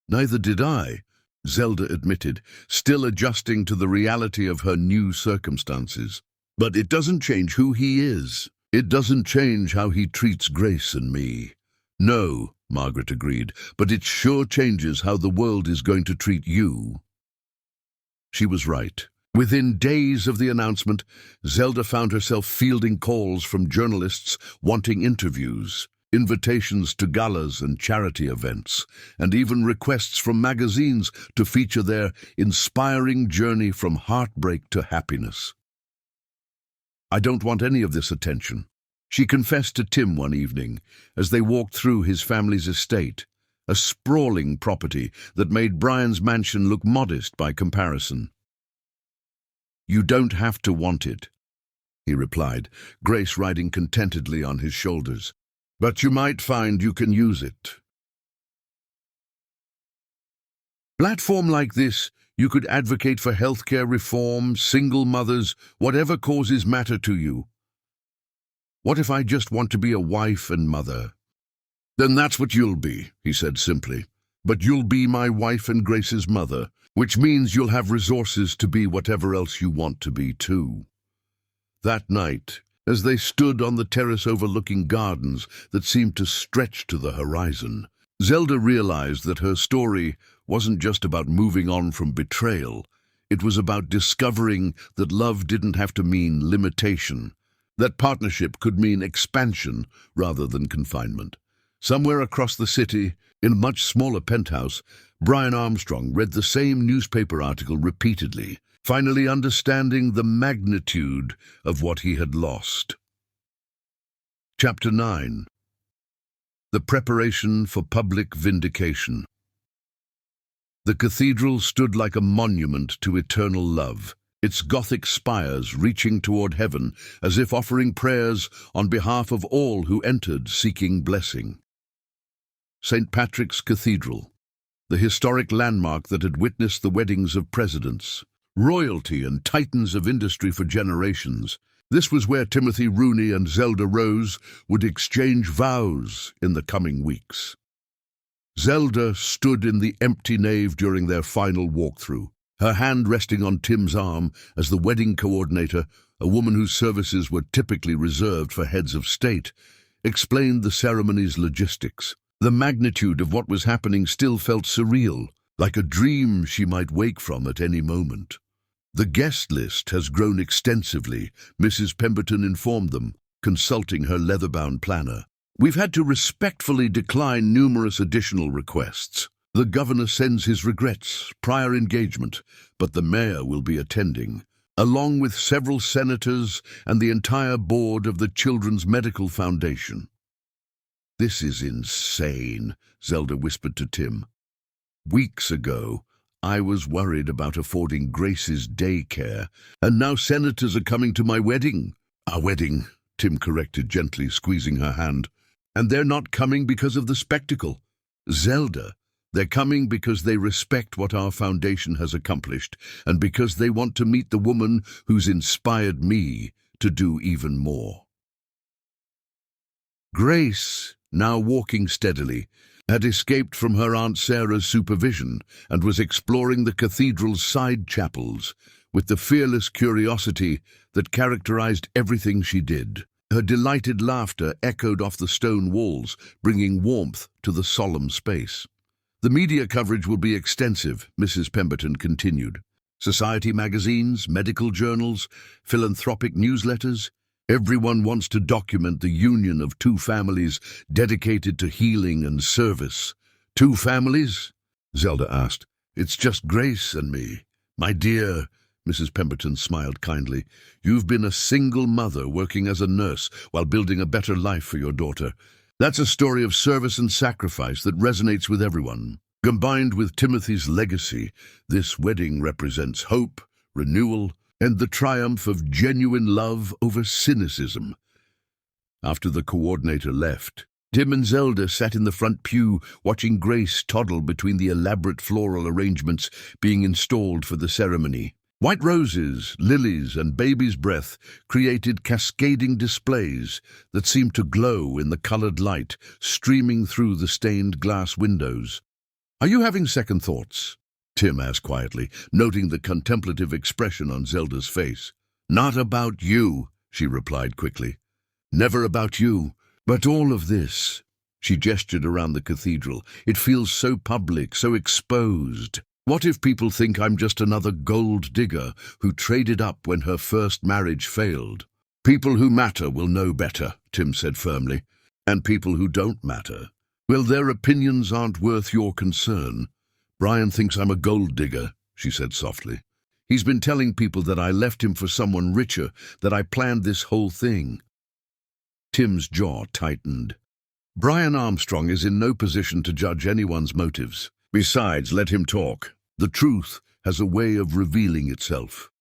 "Neither did I," Zelda admitted, still adjusting to the reality of her new circumstances. "But it doesn't change who he is. It doesn't change how he treats Grace and me." "No," Margaret agreed, "but it sure changes how the world is going to treat you." She was right. Within days of the announcement, Zelda found herself fielding calls from journalists wanting interviews, invitations to galas and charity events, and even requests from magazines to feature their inspiring journey from heartbreak to happiness. "I don't want any of this attention," she confessed to Tim one evening as they walked through his family's estate, a sprawling property that made Brian's mansion look modest by comparison. "You don't have to want it," he replied, Grace riding contentedly on his shoulders. "But you might find you can use it." Platform like this, you could advocate for healthcare reform, single mothers, whatever causes matter to you. "What if I just want to be a wife and mother?" "Then that's what you'll be," he said simply. "But you'll be my wife and Grace's mother, which means you'll have resources to be whatever else you want to be too." That night, as they stood on the terrace overlooking gardens that seemed to stretch to the horizon, Zelda realized that her story wasn't just about moving on from betrayal. It was about discovering that love didn't have to mean limitation, that partnership could mean expansion rather than confinement. Somewhere across the city, in a much smaller penthouse, Brian Armstrong read the same newspaper article repeatedly, finally understanding the magnitude of what he had lost. Chapter 9. The Preparation for Public Vindication. The cathedral stood like a monument to eternal love, its Gothic spires reaching toward heaven as if offering prayers on behalf of all who entered seeking blessing. St. Patrick's Cathedral, the historic landmark that had witnessed the weddings of presidents, royalty and titans of industry for generations. This was where Timothy Rooney and Zelda Rose would exchange vows in the coming weeks. Zelda stood in the empty nave during their final walkthrough, her hand resting on Tim's arm as the wedding coordinator, a woman whose services were typically reserved for heads of state, explained the ceremony's logistics. The magnitude of what was happening still felt surreal, like a dream she might wake from at any moment. "The guest list has grown extensively," Mrs. Pemberton informed them, consulting her leather-bound planner. "We've had to respectfully decline numerous additional requests. The governor sends his regrets, prior engagement, but the mayor will be attending, along with several senators and the entire board of the Children's Medical Foundation." "This is insane," Zelda whispered to Tim. "Weeks ago, I was worried about affording Grace's daycare, and now senators are coming to my wedding." "Our wedding," Tim corrected gently, squeezing her hand. "And they're not coming because of the spectacle. Zelda, they're coming because they respect what our foundation has accomplished, and because they want to meet the woman who's inspired me to do even more." Grace, now walking steadily, had escaped from her Aunt Sarah's supervision and was exploring the cathedral's side chapels with the fearless curiosity that characterized everything she did. Her delighted laughter echoed off the stone walls, bringing warmth to the solemn space. "The media coverage will be extensive," Mrs. Pemberton continued. "Society magazines, medical journals, philanthropic newsletters. Everyone wants to document the union of two families dedicated to healing and service." "Two families?" Zelda asked. "It's just Grace and me." "My dear," Mrs. Pemberton smiled kindly, "you've been a single mother working as a nurse while building a better life for your daughter. That's a story of service and sacrifice that resonates with everyone. Combined with Timothy's legacy, this wedding represents hope, renewal, and the triumph of genuine love over cynicism. After the coordinator left, Tim and Zelda sat in the front pew watching Grace toddle between the elaborate floral arrangements being installed for the ceremony. White roses, lilies, and baby's breath created cascading displays that seemed to glow in the colored light streaming through the stained glass windows. "Are you having second thoughts?" Tim asked quietly, noting the contemplative expression on Zelda's face. "Not about you," she replied quickly. "Never about you. But all of this," she gestured around the cathedral, "it feels so public, so exposed. What if people think I'm just another gold digger who traded up when her first marriage failed?" "People who matter will know better," Tim said firmly. "And people who don't matter, well, their opinions aren't worth your concern." "Brian thinks I'm a gold digger," she said softly. "He's been telling people that I left him for someone richer, that I planned this whole thing." Tim's jaw tightened. Brian Armstrong is in no position to judge anyone's motives. Besides, let him talk. The truth has a way of revealing itself.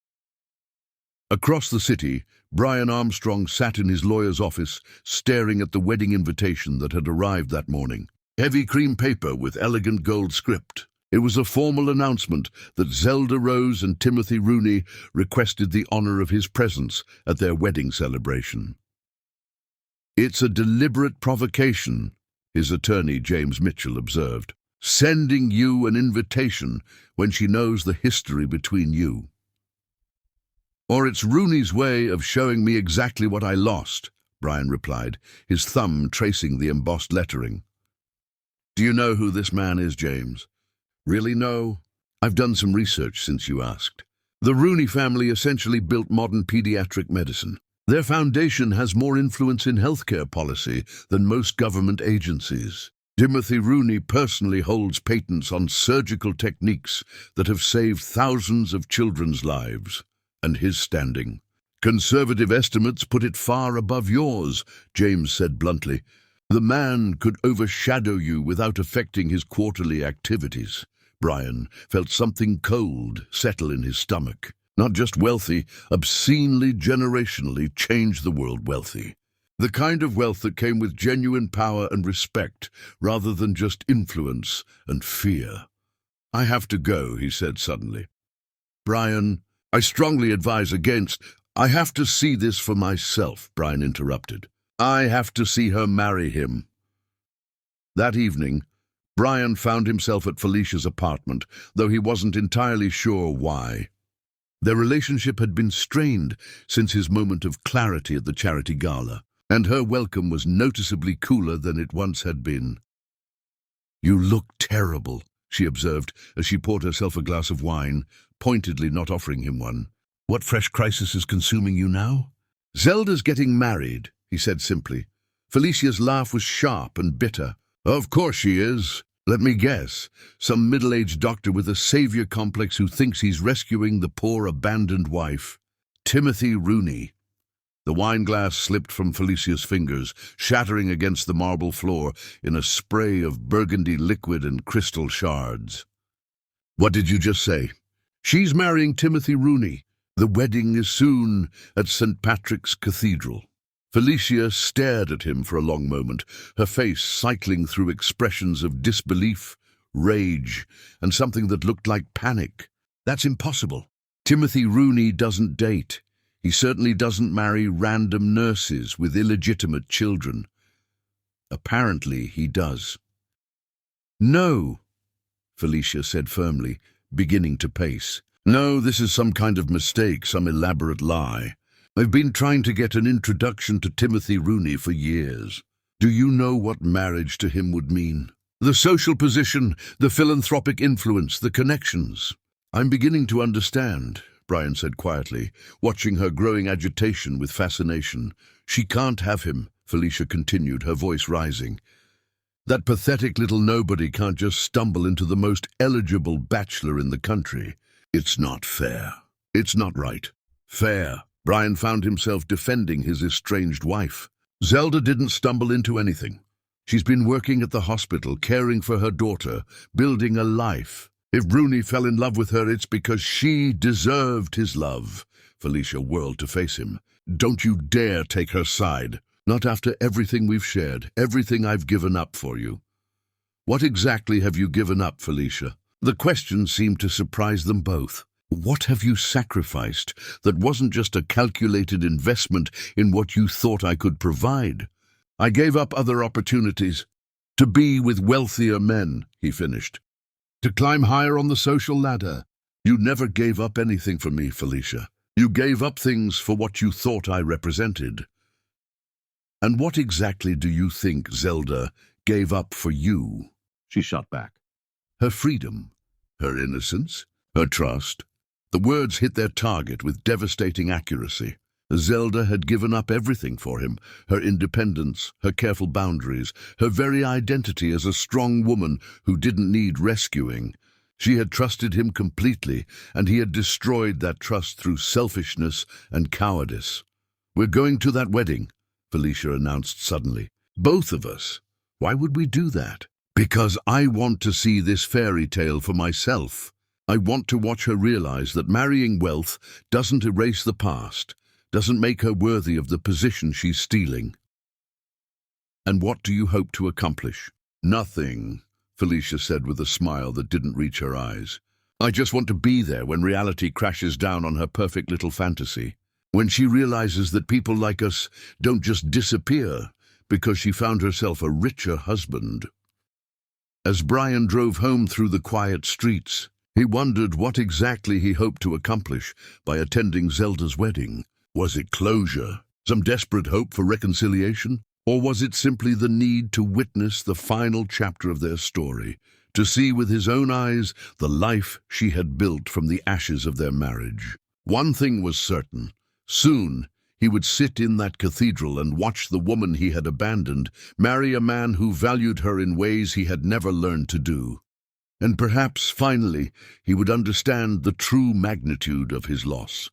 Across the city, Brian Armstrong sat in his lawyer's office, staring at the wedding invitation that had arrived that morning. Heavy cream paper with elegant gold script. It was a formal announcement that Zelda Rose and Timothy Rooney requested the honor of his presence at their wedding celebration. "It's a deliberate provocation," his attorney James Mitchell observed, "sending you an invitation when she knows the history between you." "Or it's Rooney's way of showing me exactly what I lost," Brian replied, his thumb tracing the embossed lettering. "Do you know who this man is, James?" "Really no? I've done some research since you asked. The Rooney family essentially built modern pediatric medicine. Their foundation has more influence in healthcare policy than most government agencies. Timothy Rooney personally holds patents on surgical techniques that have saved thousands of children's lives, and his standing. Conservative estimates put it far above yours," James said bluntly. "The man could overshadow you without affecting his quarterly activities." Brian felt something cold settle in his stomach. Not just wealthy, obscenely, generationally change the world wealthy. The kind of wealth that came with genuine power and respect, rather than just influence and fear. "I have to go," he said suddenly. "Brian, I strongly advise against—" "I have to see this for myself," Brian interrupted. "I have to see her marry him." That evening, Brian found himself at Felicia's apartment, though he wasn't entirely sure why. Their relationship had been strained since his moment of clarity at the charity gala, and her welcome was noticeably cooler than it once had been. "You look terrible," she observed as she poured herself a glass of wine, pointedly not offering him one. "What fresh crisis is consuming you now?" "Zelda's getting married," he said simply. Felicia's laugh was sharp and bitter. "Of course she is. Let me guess, some middle-aged doctor with a savior complex who thinks he's rescuing the poor abandoned wife. Timothy Rooney." The wine glass slipped from Felicia's fingers, shattering against the marble floor in a spray of burgundy liquid and crystal shards. "What did you just say?" "She's marrying Timothy Rooney. The wedding is soon at St. Patrick's Cathedral." Felicia stared at him for a long moment, her face cycling through expressions of disbelief, rage, and something that looked like panic. "That's impossible. Timothy Rooney doesn't date. He certainly doesn't marry random nurses with illegitimate children." "Apparently he does." "No," Felicia said firmly, beginning to pace. "No, this is some kind of mistake, some elaborate lie. I've been trying to get an introduction to Timothy Rooney for years. Do you know what marriage to him would mean? The social position, the philanthropic influence, the connections." "I'm beginning to understand," Brian said quietly, watching her growing agitation with fascination. "She can't have him," Felicia continued, her voice rising. "That pathetic little nobody can't just stumble into the most eligible bachelor in the country. It's not fair. It's not right." "Fair." Brian found himself defending his estranged wife. "Zelda didn't stumble into anything. She's been working at the hospital, caring for her daughter, building a life. If Rooney fell in love with her, it's because she deserved his love. Felicia whirled to face him. Don't you dare take her side. Not after everything we've shared, everything I've given up for you. What exactly have you given up, Felicia? The question seemed to surprise them both. What have you sacrificed that wasn't just a calculated investment in what you thought I could provide? I gave up other opportunities. To be with wealthier men, he finished. To climb higher on the social ladder. You never gave up anything for me, Felicia. You gave up things for what you thought I represented. And what exactly do you think Zelda gave up for you? She shot back. Her freedom, her innocence, her trust. The words hit their target with devastating accuracy. Zelda had given up everything for him, her independence, her careful boundaries, her very identity as a strong woman who didn't need rescuing. She had trusted him completely, and he had destroyed that trust through selfishness and cowardice. We're going to that wedding, Felicia announced suddenly. Both of us. Why would we do that? Because I want to see this fairy tale for myself. I want to watch her realize that marrying wealth doesn't erase the past, doesn't make her worthy of the position she's stealing. And what do you hope to accomplish? Nothing, Felicia said with a smile that didn't reach her eyes. I just want to be there when reality crashes down on her perfect little fantasy. When she realizes that people like us don't just disappear because she found herself a richer husband. As Brian drove home through the quiet streets, he wondered what exactly he hoped to accomplish by attending Zelda's wedding. Was it closure, some desperate hope for reconciliation? Or was it simply the need to witness the final chapter of their story, to see with his own eyes the life she had built from the ashes of their marriage? One thing was certain. Soon, he would sit in that cathedral and watch the woman he had abandoned marry a man who valued her in ways he had never learned to do. And perhaps, finally, he would understand the true magnitude of his loss.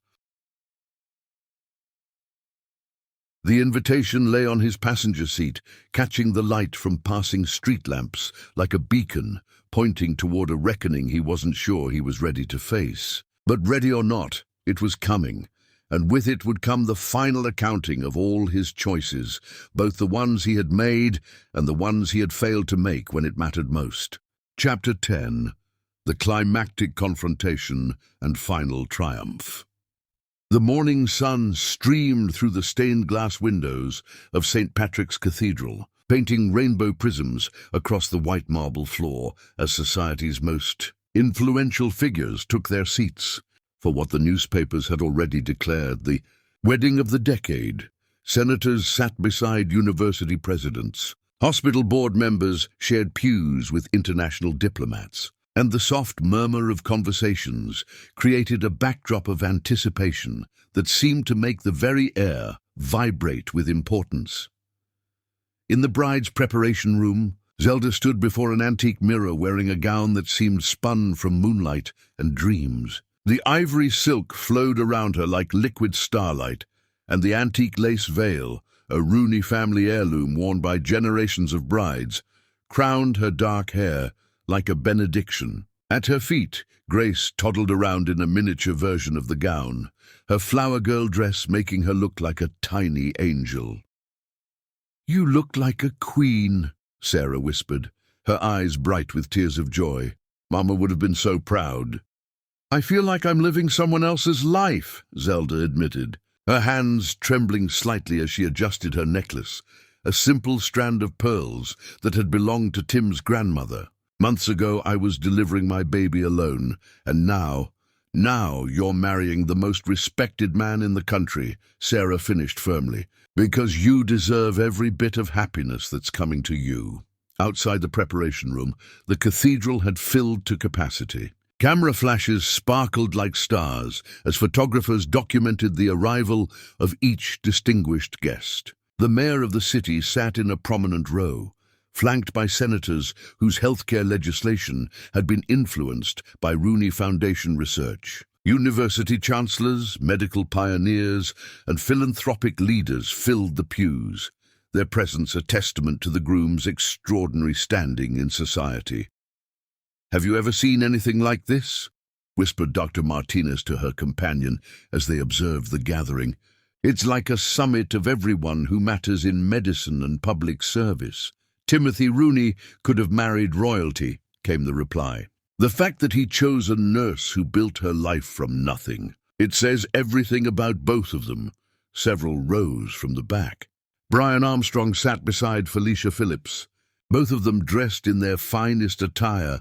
The invitation lay on his passenger seat, catching the light from passing street lamps like a beacon, pointing toward a reckoning he wasn't sure he was ready to face. But ready or not, it was coming, and with it would come the final accounting of all his choices, both the ones he had made and the ones he had failed to make when it mattered most. Chapter 10. The Climactic Confrontation and Final Triumph. The morning sun streamed through the stained glass windows of St. Patrick's Cathedral, painting rainbow prisms across the white marble floor as society's most influential figures took their seats for what the newspapers had already declared the wedding of the decade. Senators sat beside university presidents. Hospital board members shared pews with international diplomats. And the soft murmur of conversations created a backdrop of anticipation that seemed to make the very air vibrate with importance. In the bride's preparation room, Zelda stood before an antique mirror wearing a gown that seemed spun from moonlight and dreams. The ivory silk flowed around her like liquid starlight, and the antique lace veil, a Rooney family heirloom worn by generations of brides, crowned her dark hair like a benediction. At her feet, Grace toddled around in a miniature version of the gown, her flower girl dress making her look like a tiny angel. "You look like a queen," Sarah whispered, her eyes bright with tears of joy. Mama would have been so proud. "I feel like I'm living someone else's life," Zelda admitted, her hands trembling slightly as she adjusted her necklace, a simple strand of pearls that had belonged to Tim's grandmother. "Months ago I was delivering my baby alone, and now you're marrying the most respected man in the country," Sarah finished firmly, "because you deserve every bit of happiness that's coming to you." Outside the preparation room, the cathedral had filled to capacity. Camera flashes sparkled like stars as photographers documented the arrival of each distinguished guest. The mayor of the city sat in a prominent row, flanked by senators whose healthcare legislation had been influenced by Rooney Foundation research. University chancellors, medical pioneers, and philanthropic leaders filled the pews. their presence a testament to the groom's extraordinary standing in society. "Have you ever seen anything like this?" whispered Dr. Martinez to her companion as they observed the gathering. "It's like a summit of everyone who matters in medicine and public service." "Timothy Rooney could have married royalty," came the reply. "The fact that he chose a nurse who built her life from nothing. It says everything about both of them." Several rose from the back. Brian Armstrong sat beside Felicia Phillips, both of them dressed in their finest attire,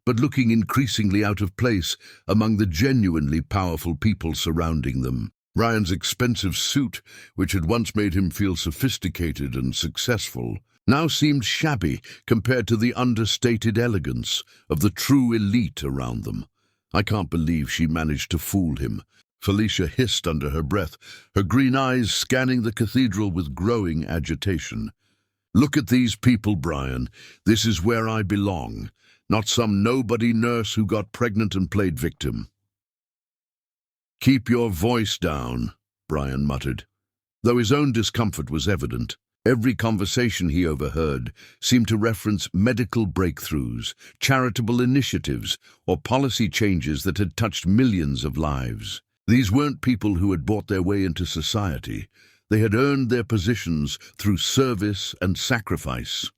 but looking increasingly out of place among the genuinely powerful people surrounding them. Brian's expensive suit, which had once made him feel sophisticated and successful, now seemed shabby compared to the understated elegance of the true elite around them. "I can't believe she managed to fool him," Felicia hissed under her breath, her green eyes scanning the cathedral with growing agitation. "Look at these people, Brian. This is where I belong, not some nobody nurse who got pregnant and played victim." "Keep your voice down," Brian muttered. Though his own discomfort was evident, every conversation he overheard seemed to reference medical breakthroughs, charitable initiatives, or policy changes that had touched millions of lives. These weren't people who had bought their way into society. They had earned their positions through service and sacrifice.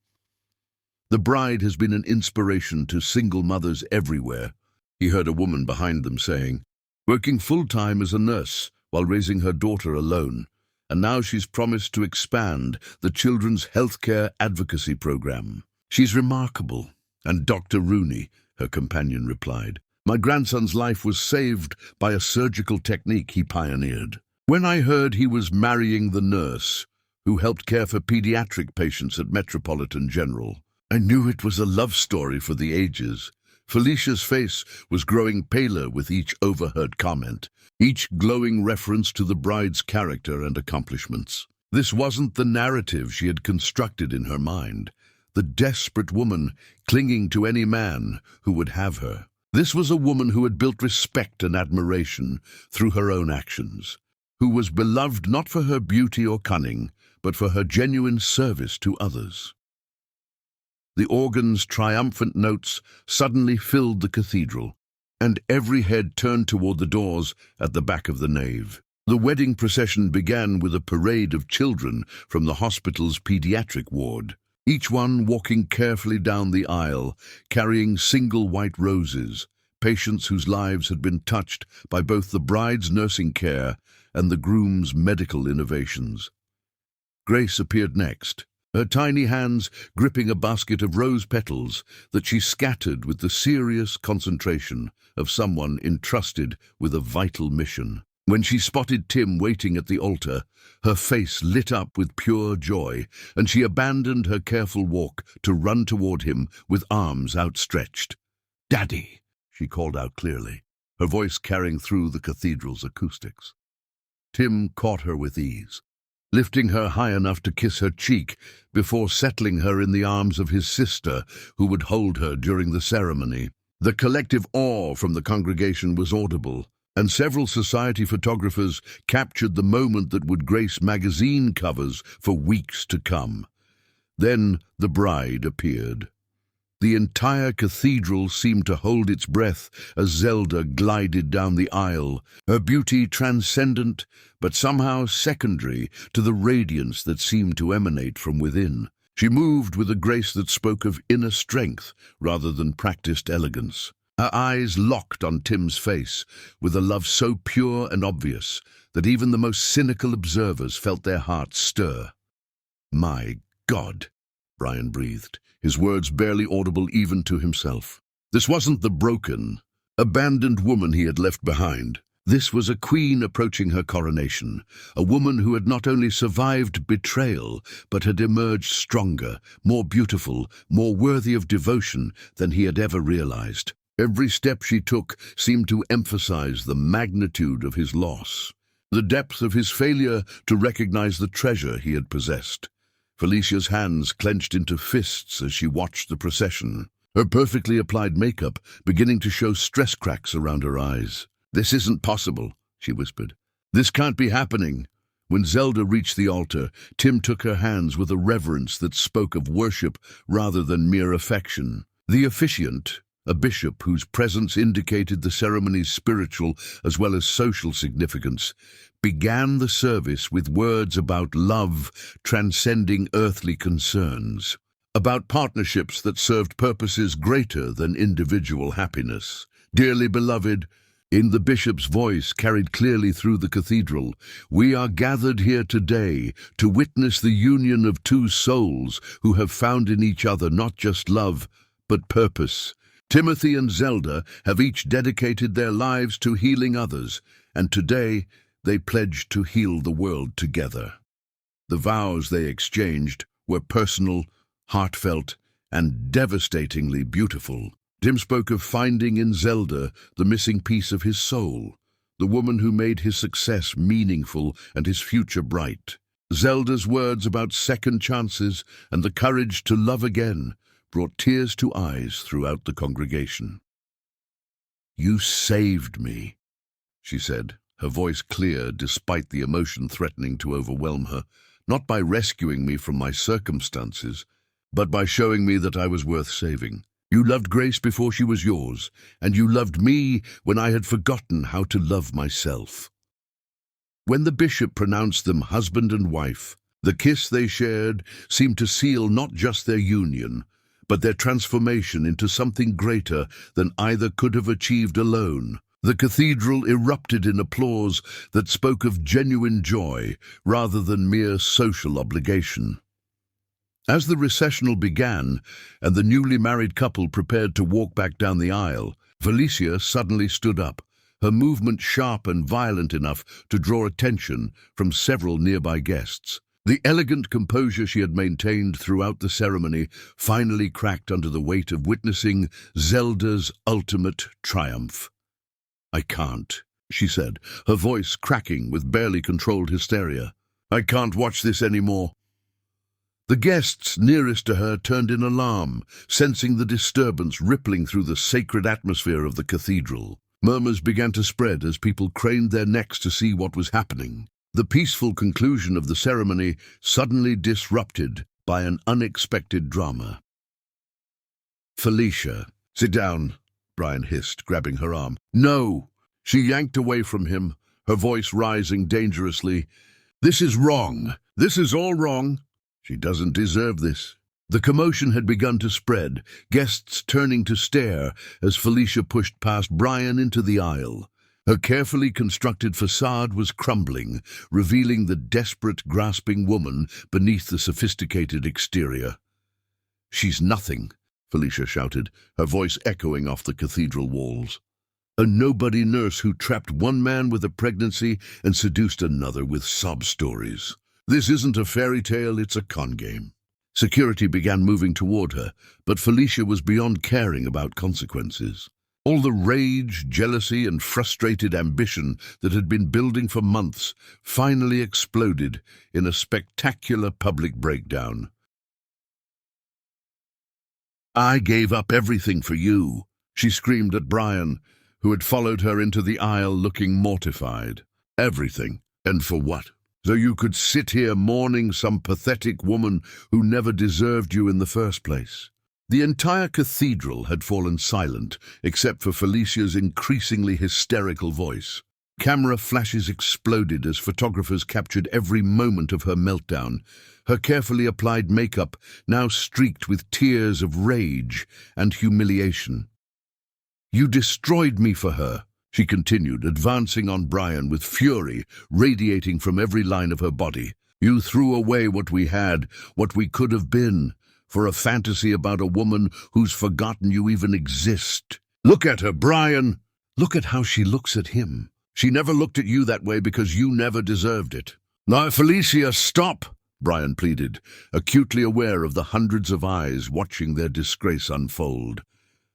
"The bride has been an inspiration to single mothers everywhere," he heard a woman behind them saying, "working full-time as a nurse while raising her daughter alone. And now she's promised to expand the Children's Healthcare Advocacy Program. She's remarkable." "And Dr. Rooney," her companion replied. "My grandson's life was saved by a surgical technique he pioneered. When I heard he was marrying the nurse who helped care for pediatric patients at Metropolitan General, I knew it was a love story for the ages." Felicia's face was growing paler with each overheard comment, each glowing reference to the bride's character and accomplishments. This wasn't the narrative she had constructed in her mind, the desperate woman clinging to any man who would have her. This was a woman who had built respect and admiration through her own actions, who was beloved not for her beauty or cunning, but for her genuine service to others. The organ's triumphant notes suddenly filled the cathedral, and every head turned toward the doors at the back of the nave. The wedding procession began with a parade of children from the hospital's pediatric ward, each one walking carefully down the aisle, carrying single white roses, patients whose lives had been touched by both the bride's nursing care and the groom's medical innovations. Grace appeared next, her tiny hands gripping a basket of rose petals that she scattered with the serious concentration of someone entrusted with a vital mission. When she spotted Tim waiting at the altar, her face lit up with pure joy, and she abandoned her careful walk to run toward him with arms outstretched. "Daddy!" she called out clearly, her voice carrying through the cathedral's acoustics. Tim caught her with ease, lifting her high enough to kiss her cheek before settling her in the arms of his sister, who would hold her during the ceremony. The collective awe from the congregation was audible, and several society photographers captured the moment that would grace magazine covers for weeks to come. Then the bride appeared. The entire cathedral seemed to hold its breath as Zelda glided down the aisle, her beauty transcendent but somehow secondary to the radiance that seemed to emanate from within. She moved with a grace that spoke of inner strength rather than practiced elegance. Her eyes locked on Tim's face with a love so pure and obvious that even the most cynical observers felt their hearts stir. "My God," Brian breathed, his words barely audible even to himself. This wasn't the broken, abandoned woman he had left behind. This was a queen approaching her coronation, a woman who had not only survived betrayal, but had emerged stronger, more beautiful, more worthy of devotion than he had ever realized. Every step she took seemed to emphasize the magnitude of his loss, the depth of his failure to recognize the treasure he had possessed. Felicia's hands clenched into fists as she watched the procession, her perfectly applied makeup beginning to show stress cracks around her eyes. "This isn't possible," she whispered. "This can't be happening." When Zelda reached the altar, Tim took her hands with a reverence that spoke of worship rather than mere affection. The officiant, a bishop whose presence indicated the ceremony's spiritual as well as social significance, began the service with words about love transcending earthly concerns, about partnerships that served purposes greater than individual happiness. Dearly beloved, in the bishop's voice carried clearly through the cathedral, we are gathered here today to witness the union of two souls who have found in each other not just love, but purpose. Timothy and Zelda have each dedicated their lives to healing others, and today they pledged to heal the world together. The vows they exchanged were personal, heartfelt, and devastatingly beautiful. Tim spoke of finding in Zelda the missing piece of his soul, the woman who made his success meaningful and his future bright. Zelda's words about second chances and the courage to love again brought tears to eyes throughout the congregation. "You saved me," she said, her voice clear despite the emotion threatening to overwhelm her, "not by rescuing me from my circumstances, but by showing me that I was worth saving. You loved Grace before she was yours, and you loved me when I had forgotten how to love myself." When the bishop pronounced them husband and wife, the kiss they shared seemed to seal not just their union, but their transformation into something greater than either could have achieved alone. The cathedral erupted in applause that spoke of genuine joy rather than mere social obligation. As the recessional began and the newly married couple prepared to walk back down the aisle, Felicia suddenly stood up, her movement sharp and violent enough to draw attention from several nearby guests. The elegant composure she had maintained throughout the ceremony finally cracked under the weight of witnessing Zelda's ultimate triumph. "I can't," she said, her voice cracking with barely controlled hysteria. "I can't watch this anymore." The guests nearest to her turned in alarm, sensing the disturbance rippling through the sacred atmosphere of the cathedral. Murmurs began to spread as people craned their necks to see what was happening. The peaceful conclusion of the ceremony suddenly disrupted by an unexpected drama. "Felicia, sit down," Brian hissed, grabbing her arm. "No!" She yanked away from him, her voice rising dangerously. "This is wrong. This is all wrong. She doesn't deserve this." The commotion had begun to spread, guests turning to stare as Felicia pushed past Brian into the aisle. Her carefully constructed facade was crumbling, revealing the desperate, grasping woman beneath the sophisticated exterior. "She's nothing," Felicia shouted, her voice echoing off the cathedral walls. "A nobody nurse who trapped one man with a pregnancy and seduced another with sob stories. This isn't a fairy tale, it's a con game." Security began moving toward her, but Felicia was beyond caring about consequences. All the rage, jealousy, and frustrated ambition that had been building for months finally exploded in a spectacular public breakdown. "I gave up everything for you," she screamed at Brian, who had followed her into the aisle looking mortified. "Everything? And for what? So you could sit here mourning some pathetic woman who never deserved you in the first place." The entire cathedral had fallen silent, except for Felicia's increasingly hysterical voice. Camera flashes exploded as photographers captured every moment of her meltdown, her carefully applied makeup now streaked with tears of rage and humiliation. "You destroyed me for her," she continued, advancing on Brian with fury radiating from every line of her body. "You threw away what we had, what we could have been, for a fantasy about a woman who's forgotten you even exist. Look at her, Brian! Look at how she looks at him. She never looked at you that way because you never deserved it." "Now, Felicia, stop!" Brian pleaded, acutely aware of the hundreds of eyes watching their disgrace unfold.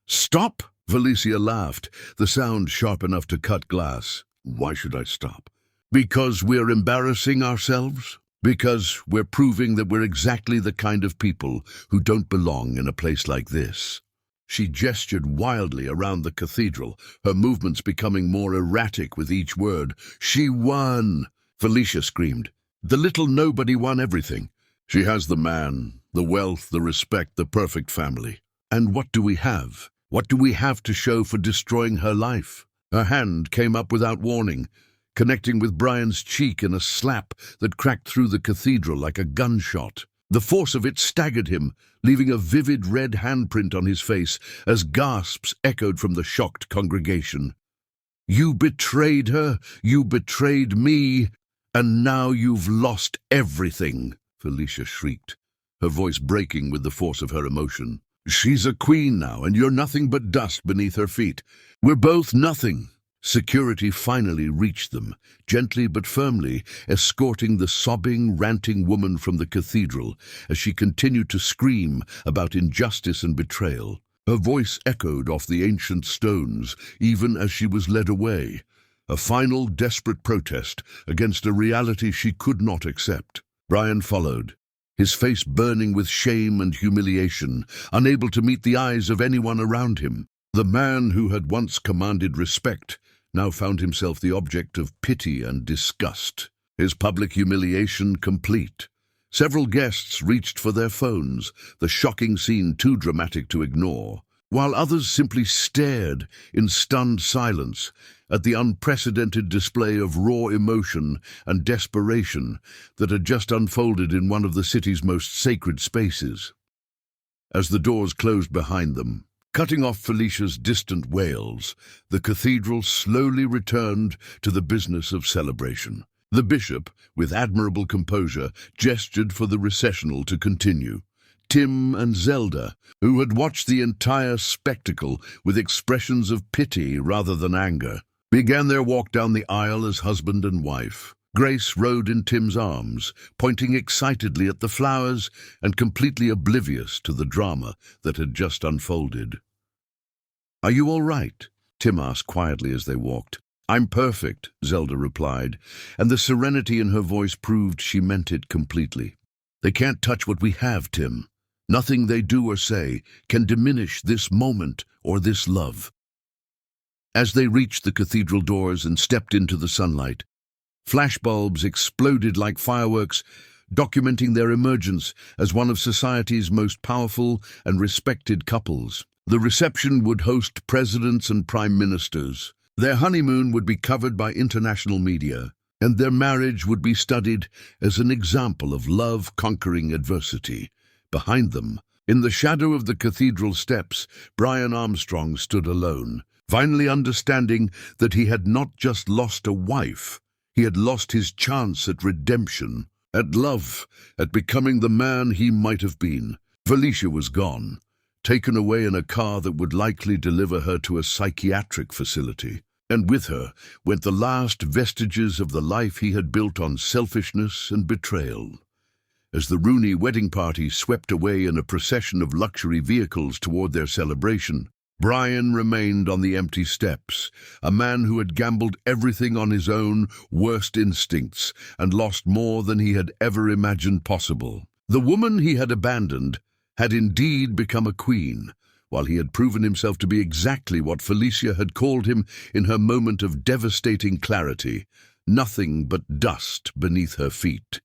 "Stop?" Felicia laughed, the sound sharp enough to cut glass. "Why should I stop?" "Because we're embarrassing ourselves. Because we're proving that we're exactly the kind of people who don't belong in a place like this." She gestured wildly around the cathedral, her movements becoming more erratic with each word. "She won!" Felicia screamed. The little nobody won everything. She has the man, the wealth, the respect, the perfect family. And what do we have? What do we have to show for destroying her life? Her hand came up without warning, connecting with Brian's cheek in a slap that cracked through the cathedral like a gunshot. The force of it staggered him, leaving a vivid red handprint on his face as gasps echoed from the shocked congregation. "You betrayed her, you betrayed me, and now you've lost everything," Felicia shrieked, her voice breaking with the force of her emotion. "She's a queen now, and you're nothing but dust beneath her feet. We're both nothing." Security finally reached them, gently but firmly, escorting the sobbing, ranting woman from the cathedral as she continued to scream about injustice and betrayal. Her voice echoed off the ancient stones, even as she was led away, a final desperate protest against a reality she could not accept. Brian followed, his face burning with shame and humiliation, unable to meet the eyes of anyone around him. The man who had once commanded respect now found himself the object of pity and disgust, his public humiliation complete. Several guests reached for their phones, the shocking scene too dramatic to ignore, while others simply stared in stunned silence at the unprecedented display of raw emotion and desperation that had just unfolded in one of the city's most sacred spaces. As the doors closed behind them, cutting off Felicia's distant wails, the cathedral slowly returned to the business of celebration. The bishop, with admirable composure, gestured for the recessional to continue. Tim and Zelda, who had watched the entire spectacle with expressions of pity rather than anger, began their walk down the aisle as husband and wife. Grace rode in Tim's arms, pointing excitedly at the flowers and completely oblivious to the drama that had just unfolded. "Are you all right?" Tim asked quietly as they walked. "I'm perfect," Zelda replied, and the serenity in her voice proved she meant it completely. "They can't touch what we have, Tim. Nothing they do or say can diminish this moment or this love." As they reached the cathedral doors and stepped into the sunlight, flashbulbs exploded like fireworks, documenting their emergence as one of society's most powerful and respected couples. The reception would host presidents and prime ministers. Their honeymoon would be covered by international media, and their marriage would be studied as an example of love conquering adversity. Behind them, in the shadow of the cathedral steps, Brian Armstrong stood alone, finally understanding that he had not just lost a wife, he had lost his chance at redemption, at love, at becoming the man he might have been. Felicia was gone, taken away in a car that would likely deliver her to a psychiatric facility. And with her went the last vestiges of the life he had built on selfishness and betrayal. As the Rooney wedding party swept away in a procession of luxury vehicles toward their celebration, Brian remained on the empty steps, a man who had gambled everything on his own worst instincts and lost more than he had ever imagined possible. The woman he had abandoned had indeed become a queen, while he had proven himself to be exactly what Felicia had called him in her moment of devastating clarity, nothing but dust beneath her feet.